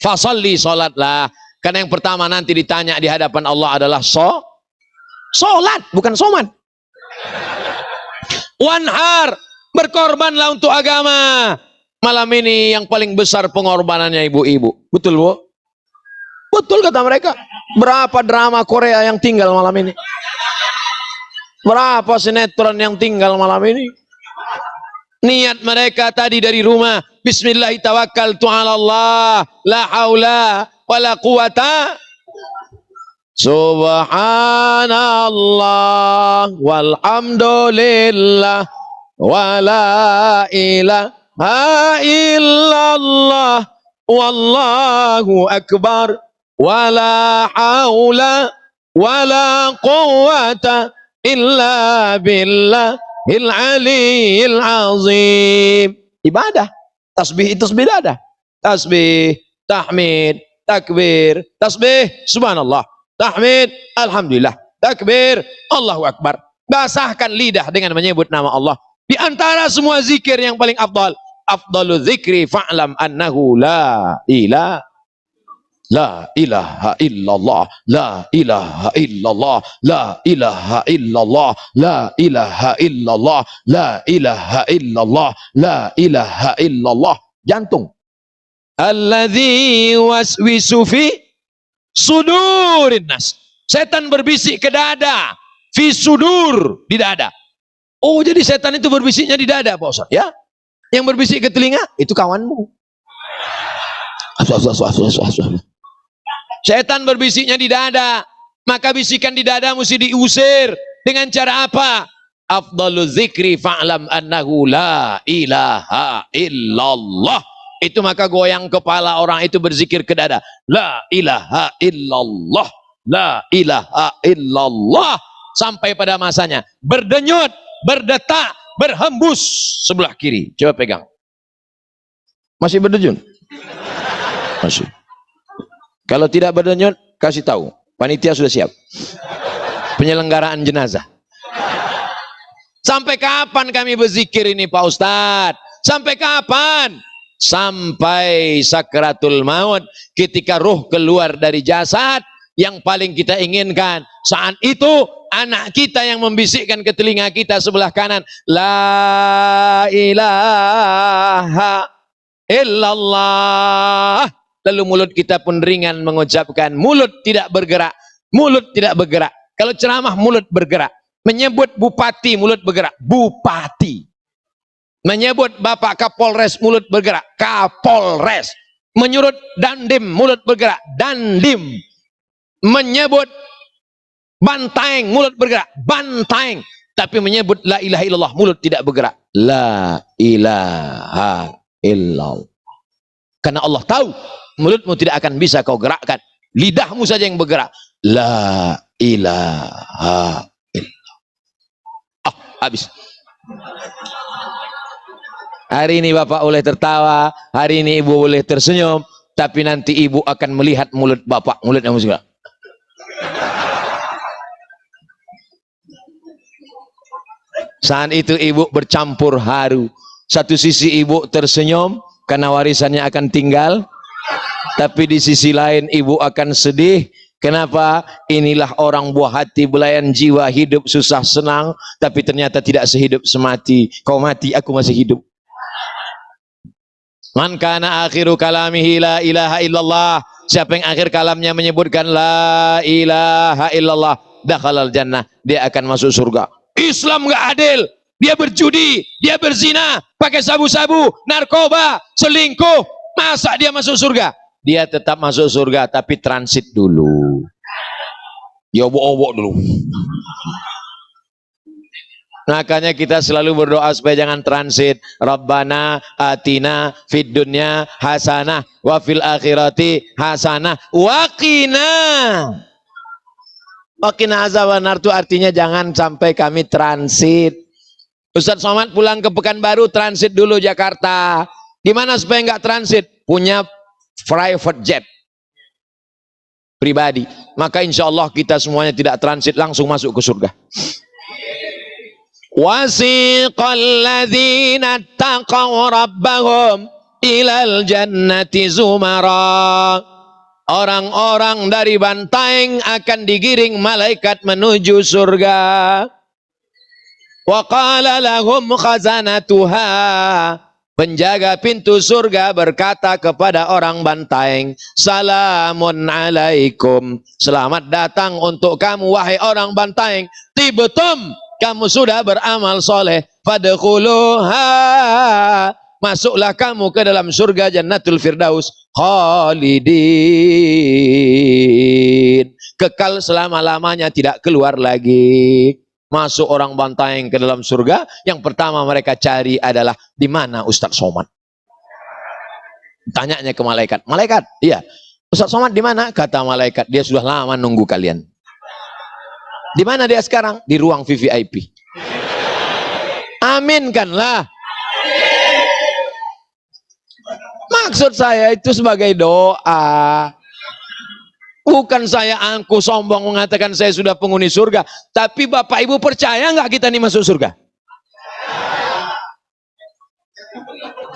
Fasalli, sholatlah. Karena yang pertama nanti ditanya di hadapan Allah adalah sholat, bukan soman. Wanhar, berkorbanlah untuk agama. Malam ini yang paling besar pengorbanannya ibu-ibu. Betul, Bu? Betul kata mereka. Berapa drama Korea yang tinggal malam ini? Berapa sinetron yang tinggal malam ini? Niat mereka tadi dari rumah. Bismillahirrahmanirrahim. La haula wa la quwata. Subhanallah walhamdulillah wa la ilaha illallah wallahu akbar wa la haula wa la quwata illa billahil aliyil azim. Ibadah, tasbih itu ibadah. Tasbih, tahmid, takbir, tasbih, subhanallah, tahmid, alhamdulillah, takbir, Allahu akbar. Basahkan lidah dengan menyebut nama Allah. Di antara semua zikir yang paling afdal, afdalu zikri fa'lam annahu la ilaha illallah, la ilaha illallah, la ilaha illallah, la ilaha illallah, la ilaha illallah, la ilaha illallah. Jantung. Alladzi waswisu fi sudurin nas. Setan berbisik ke dada, fi sudur, di dada. Oh, jadi setan itu berbisiknya di dada, Pak Ustaz, ya? Yang berbisik ke telinga itu kawanmu. Setan berbisiknya di dada, maka bisikan di dada mesti diusir. Dengan cara apa? Afdalu zikri fa'lam annahu la ilaha illallah. Itu maka goyang kepala orang itu berzikir ke dada. La ilaha illallah, la ilaha illallah. Sampai pada masanya berdenyut, berdetak, berhembus sebelah kiri. Coba pegang. Masih berdenyut? Masih. Kalau tidak berdenyut, kasih tahu. Panitia sudah siap. Penyelenggaraan jenazah. Sampai kapan kami berzikir ini Pak Ustadz? Sampai kapan? Sampai sakratul maut, ketika ruh keluar dari jasad, yang paling kita inginkan saat itu anak kita yang membisikkan ke telinga kita sebelah kanan, la ilaha illallah. Lalu mulut kita pun ringan mengucapkan, mulut tidak bergerak, mulut tidak bergerak. Kalau ceramah mulut bergerak, menyebut bupati mulut bergerak, bupati. Menyebut Bapak Kapolres mulut bergerak, Kapolres. Menyurut Dandim mulut bergerak, Dandim. Menyebut Bantaeng mulut bergerak, Bantaeng. Tapi menyebut la ilaha illallah mulut tidak bergerak, la ilaha illallah. Karena Allah tahu mulutmu tidak akan bisa kau gerakkan, lidahmu saja yang bergerak, la ilaha illallah. Habis. Hari ini Bapak boleh tertawa, hari ini Ibu boleh tersenyum, tapi nanti Ibu akan melihat mulut Bapak, mulut yang bergerak. Saat itu Ibu bercampur haru. Satu sisi Ibu tersenyum karena warisannya akan tinggal, tapi di sisi lain Ibu akan sedih Kenapa? Inilah orang buah hati, belayan jiwa, hidup susah senang, tapi ternyata tidak sehidup semati. Kau mati, aku masih hidup. Man kana akhiru kalamihi la ilaha illallah. Siapa yang akhir kalamnya menyebutkan la ilaha illallah, dakhalal jannah, dia akan masuk surga. Islam gak adil. Dia berjudi, dia berzina, pakai sabu-sabu, narkoba, selingkuh. Masa dia masuk surga? Dia tetap masuk surga, tapi transit dulu. Ya obok-obok dulu. Makanya kita selalu berdoa supaya jangan transit. Rabbana atina fid dunya hasanah wa fil akhirati hasanah wa qina azabannar, itu artinya jangan sampai kami transit. Ustaz Somad pulang ke Pekanbaru, transit dulu Jakarta. Gimana supaya nggak transit? Punya private jet pribadi, maka insya Allah kita semuanya tidak transit, langsung masuk ke surga. Wasiqal ladzina taqaw rabbahum ilal jannati zumara. Orang-orang dari Bantaeng akan digiring malaikat menuju surga. Wa qala lahum khazanatuha. Penjaga pintu surga berkata kepada orang Bantaeng, salamun alaikum, selamat datang untuk kamu wahai orang Bantaeng, tibtum, kamu sudah beramal soleh, fadkhuluha, masuklah kamu ke dalam surga Jannatul Firdaus, khalidin, kekal selama-lamanya, tidak keluar lagi. Masuk orang Bantaeng ke dalam surga, yang pertama mereka cari adalah di mana Ustaz Somad. Tanyanya ke malaikat, malaikat, iya, Ustaz Somad di mana? Kata malaikat, dia sudah lama nunggu kalian. Di mana dia sekarang? Di ruang VVIP. Aminkanlah. Maksud saya itu sebagai doa. Bukan saya angkuh sombong mengatakan saya sudah penghuni surga. Tapi Bapak Ibu percaya nggak kita ini masuk surga?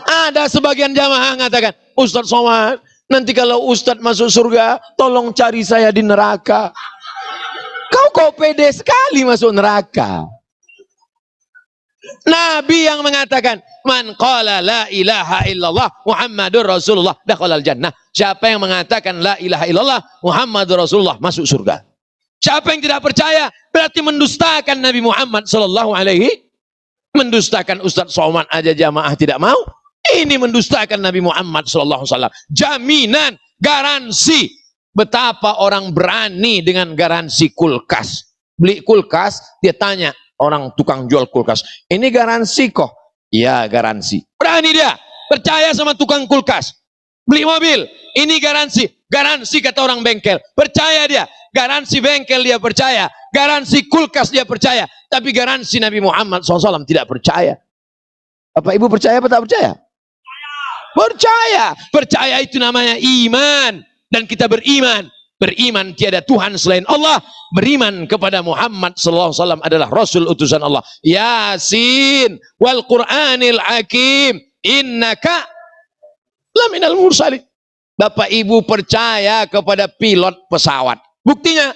Ada sebagian jamaah mengatakan, Ustaz Somad, nanti kalau Ustaz masuk surga, tolong cari saya di neraka. Kau kok pede sekali masuk neraka? Nabi yang mengatakan, man qala la ilaha illallah Muhammadur Rasulullah dakhalal jannah. Siapa yang mengatakan la ilaha illallah Muhammadur Rasulullah masuk surga. Siapa yang tidak percaya berarti mendustakan Nabi Muhammad sallallahu alaihi, mendustakan Ustaz Somad aja jamaah tidak mau. Ini mendustakan Nabi Muhammad sallallahu alaihi wasallam. Jaminan, garansi. Betapa orang berani dengan garansi kulkas. Beli kulkas, dia tanya orang tukang jual kulkas, ini garansi kok? Ya garansi. Berani dia, percaya sama tukang kulkas. Beli mobil, ini garansi. Garansi kata orang bengkel, percaya dia. Garansi bengkel dia percaya, garansi kulkas dia percaya. Tapi garansi Nabi Muhammad SAW tidak percaya. Bapak Ibu percaya atau tak percaya? Percaya. Percaya itu namanya iman. Dan kita beriman. Beriman tiada Tuhan selain Allah, beriman kepada Muhammad sallallahu alaihi wasallam adalah rasul utusan Allah. Yasin wal Qur'anil Hakim innaka laminal mursalin. Bapak Ibu percaya kepada pilot pesawat. Buktinya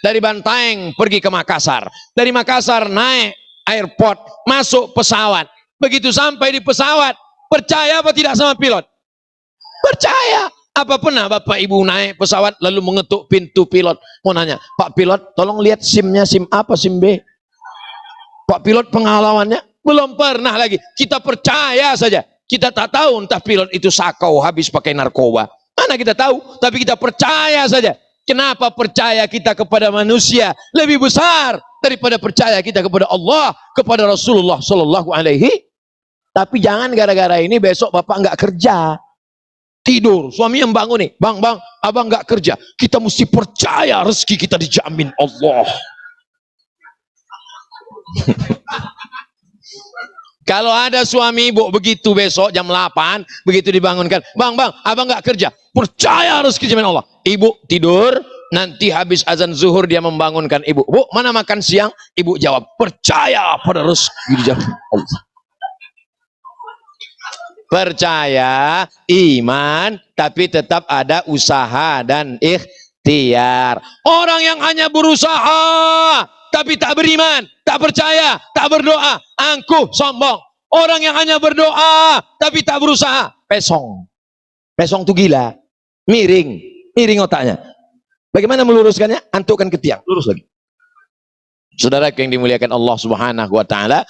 dari Bantaeng pergi ke Makassar, dari Makassar naik airport, masuk pesawat. Begitu sampai di pesawat, percaya apa tidak sama pilot? Percaya. Apa pernah Bapak Ibu naik pesawat lalu mengetuk pintu pilot, mau nanya, Pak Pilot tolong lihat SIM-nya, SIM apa, SIM B? Pak Pilot pengalamannya belum pernah lagi. Kita percaya saja. Kita tak tahu entah pilot itu sakau habis pakai narkoba. Mana kita tahu, tapi kita percaya saja. Kenapa percaya kita kepada manusia lebih besar daripada percaya kita kepada Allah, kepada Rasulullah Sallallahu Alaihi. Tapi jangan gara-gara ini besok Bapak nggak kerja. Tidur, suami yang bangun nih, bang, abang nggak kerja, kita mesti percaya rezeki kita dijamin Allah. Kalau ada suami ibu begitu besok jam 8, begitu dibangunkan, bang, abang nggak kerja, percaya rezeki dijamin Allah. Ibu tidur, nanti habis azan zuhur dia membangunkan ibu, bu mana makan siang? Ibu jawab, percaya pada rezeki dijamin Allah. Percaya, iman, tapi tetap ada usaha dan ikhtiar. Orang yang hanya berusaha tapi tak beriman, tak percaya, tak berdoa, angkuh, sombong. Orang yang hanya berdoa tapi tak berusaha, pesong. Pesong itu gila, miring otaknya. Bagaimana meluruskannya? Antukkan ke tiang, lurus lagi. Saudara yang dimuliakan Allah Subhanahu wa taala,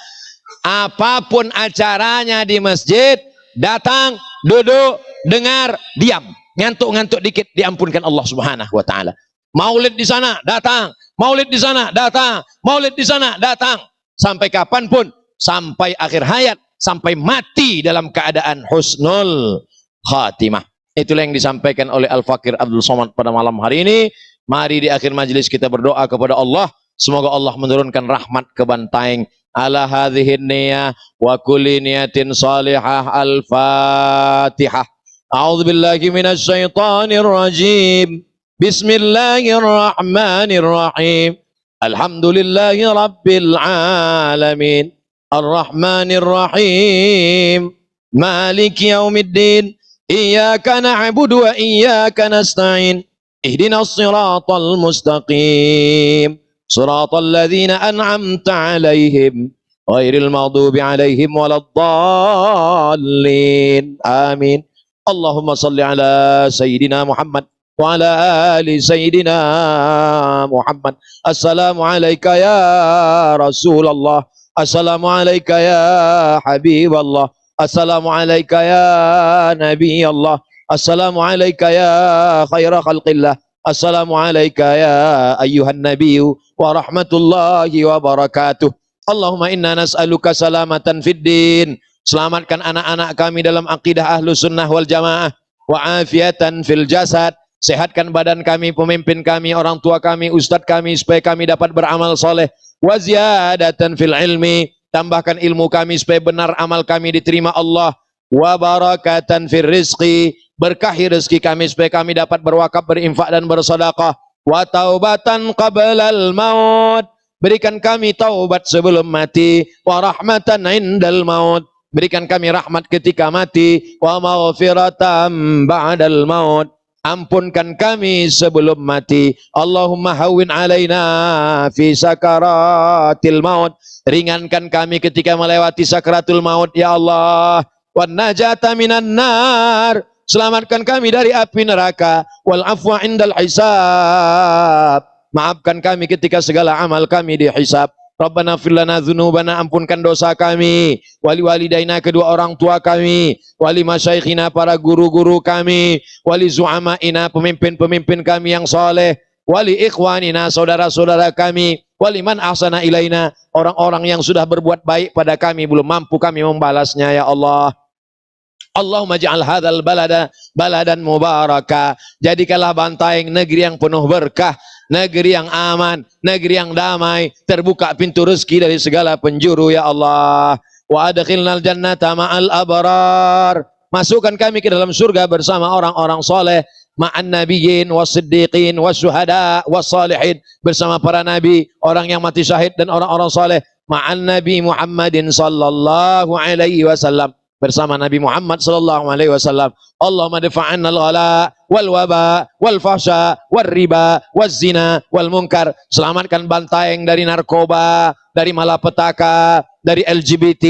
apapun acaranya di masjid, datang, duduk, dengar, diam. Ngantuk-ngantuk dikit diampunkan Allah Subhanahu wa taala. Maulid di sana, datang. Maulid di sana, datang. Maulid di sana, datang. Sampai kapanpun, sampai akhir hayat, sampai mati dalam keadaan husnul khatimah. Itulah yang disampaikan oleh Al-Fakir Abdul Somad pada malam hari ini. Mari di akhir majlis kita berdoa kepada Allah. Semoga Allah menurunkan rahmat ke Bantaeng. Ala hadhihin niyah wa kulli niyatin salihah. Al-Fatihah. A'udzu billahi minasy syaithanir rajim. Bismillahirrahmanirrahim. Alhamdulillahi rabbil alamin. Ar-Rahmanir Rahim. Maliki yaumiddin. Iyyaka na'budu wa iyyaka nasta'in. Ihdinas siratal mustaqim. Siratal ladzina an'amta 'alaihim ghairil maghdubi 'alaihim waladdallin. Amin. Allahumma salli ala sayyidina Muhammad wa ala ali sayyidina Muhammad. Assalamu alayka ya Rasulullah. Assalamu alayka ya Habiballah. Assalamu alayka ya Nabi Allah. Assalamu alayka ya khaira khalqillah. Assalamu alayka ya ayyuhan nabiyyu wa rahmatullahi wa barakatuh. Allahumma inna nas'aluka salamatan fid din. Selamatkan anak-anak kami dalam akidah Ahlus Sunnah wal Jamaah. Wa afiatan fil jasad. Sehatkan badan kami, pemimpin kami, orang tua kami, ustadz kami, supaya kami dapat beramal soleh. Wa ziyadatan fil ilmi. Tambahkan ilmu kami supaya benar amal kami diterima Allah. Wa barakatan fil rizqi. Berkahi rezeki kami supaya kami dapat berwakaf, berinfak dan bersedekah. Wa taubatan qablal maut. Berikan kami taubat sebelum mati. Wa rahmatan indal maut. Berikan kami rahmat ketika mati. Wa maghfiratan ba'dal maut. Ampunkan kami sebelum mati. Allahumma hawwin alaina fi sakaratil maut. Ringankan kami ketika melewati sakratul maut ya Allah. Wan najata minan nar. Selamatkan kami dari api neraka. Wal afwa indal hisab. Maafkan kami ketika segala amal kami dihisab. Rabbana fir lana dzunubana, ampunkan dosa kami, wali walidaina, kedua orang tua kami, wali masyaikhina, para guru-guru kami, wali zu'amaina, pemimpin-pemimpin kami yang soleh, wali ikhwanina, saudara-saudara kami, wali man ahsana ilaina, orang-orang yang sudah berbuat baik pada kami, belum mampu kami membalasnya ya Allah. Allahumma ja'al hadzal baladan mubaraka. Jadikanlah Bantaeng negeri yang penuh berkah, negeri yang aman, negeri yang damai, terbuka pintu rezeki dari segala penjuru ya Allah. Wa adkhilnal jannata ma'al abrar. Masukkan kami ke dalam surga bersama orang-orang soleh, ma'an nabiyyin was-siddiqin was-syuhada was-salihin, bersama para nabi, orang yang mati syahid dan orang-orang soleh, ma'an nabi Muhammadin sallallahu alaihi wasallam, bersama Nabi Muhammad sallallahu alaihi wasallam. Allahumma dafa'anna al-ghala wal waba wal fahsya wal riba waz zina wal munkar. Selamatkan Bantaeng dari narkoba, dari malapetaka, dari LGBT,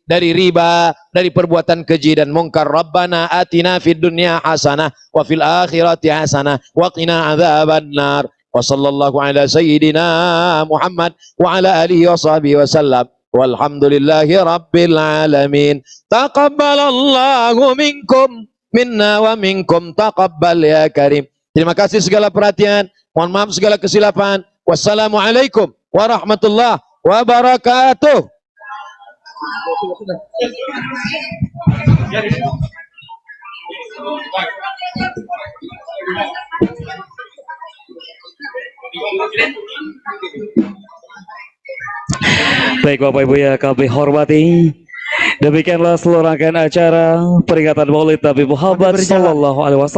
dari riba, dari perbuatan keji dan munkar. Rabbana atina fid dunya hasanah wa fil akhirati hasanah wa qina adzabannar. Wa sallallahu ala sayyidina Muhammad wa ala alihi wa sahbihi wasallam. Walhamdulillahi rabbil alamin. Taqabbalallahu minkum minna wa minkum taqabbal ya karim. Terima kasih segala perhatian. Mohon maaf segala kesilapan. Wassalamualaikum warahmatullahi wabarakatuh. Baik Bapak Ibu ya kami hormati, demikianlah seluruh rangkaian acara peringatan Maulid Nabi Muhammad sallallahu alaihi wasallam.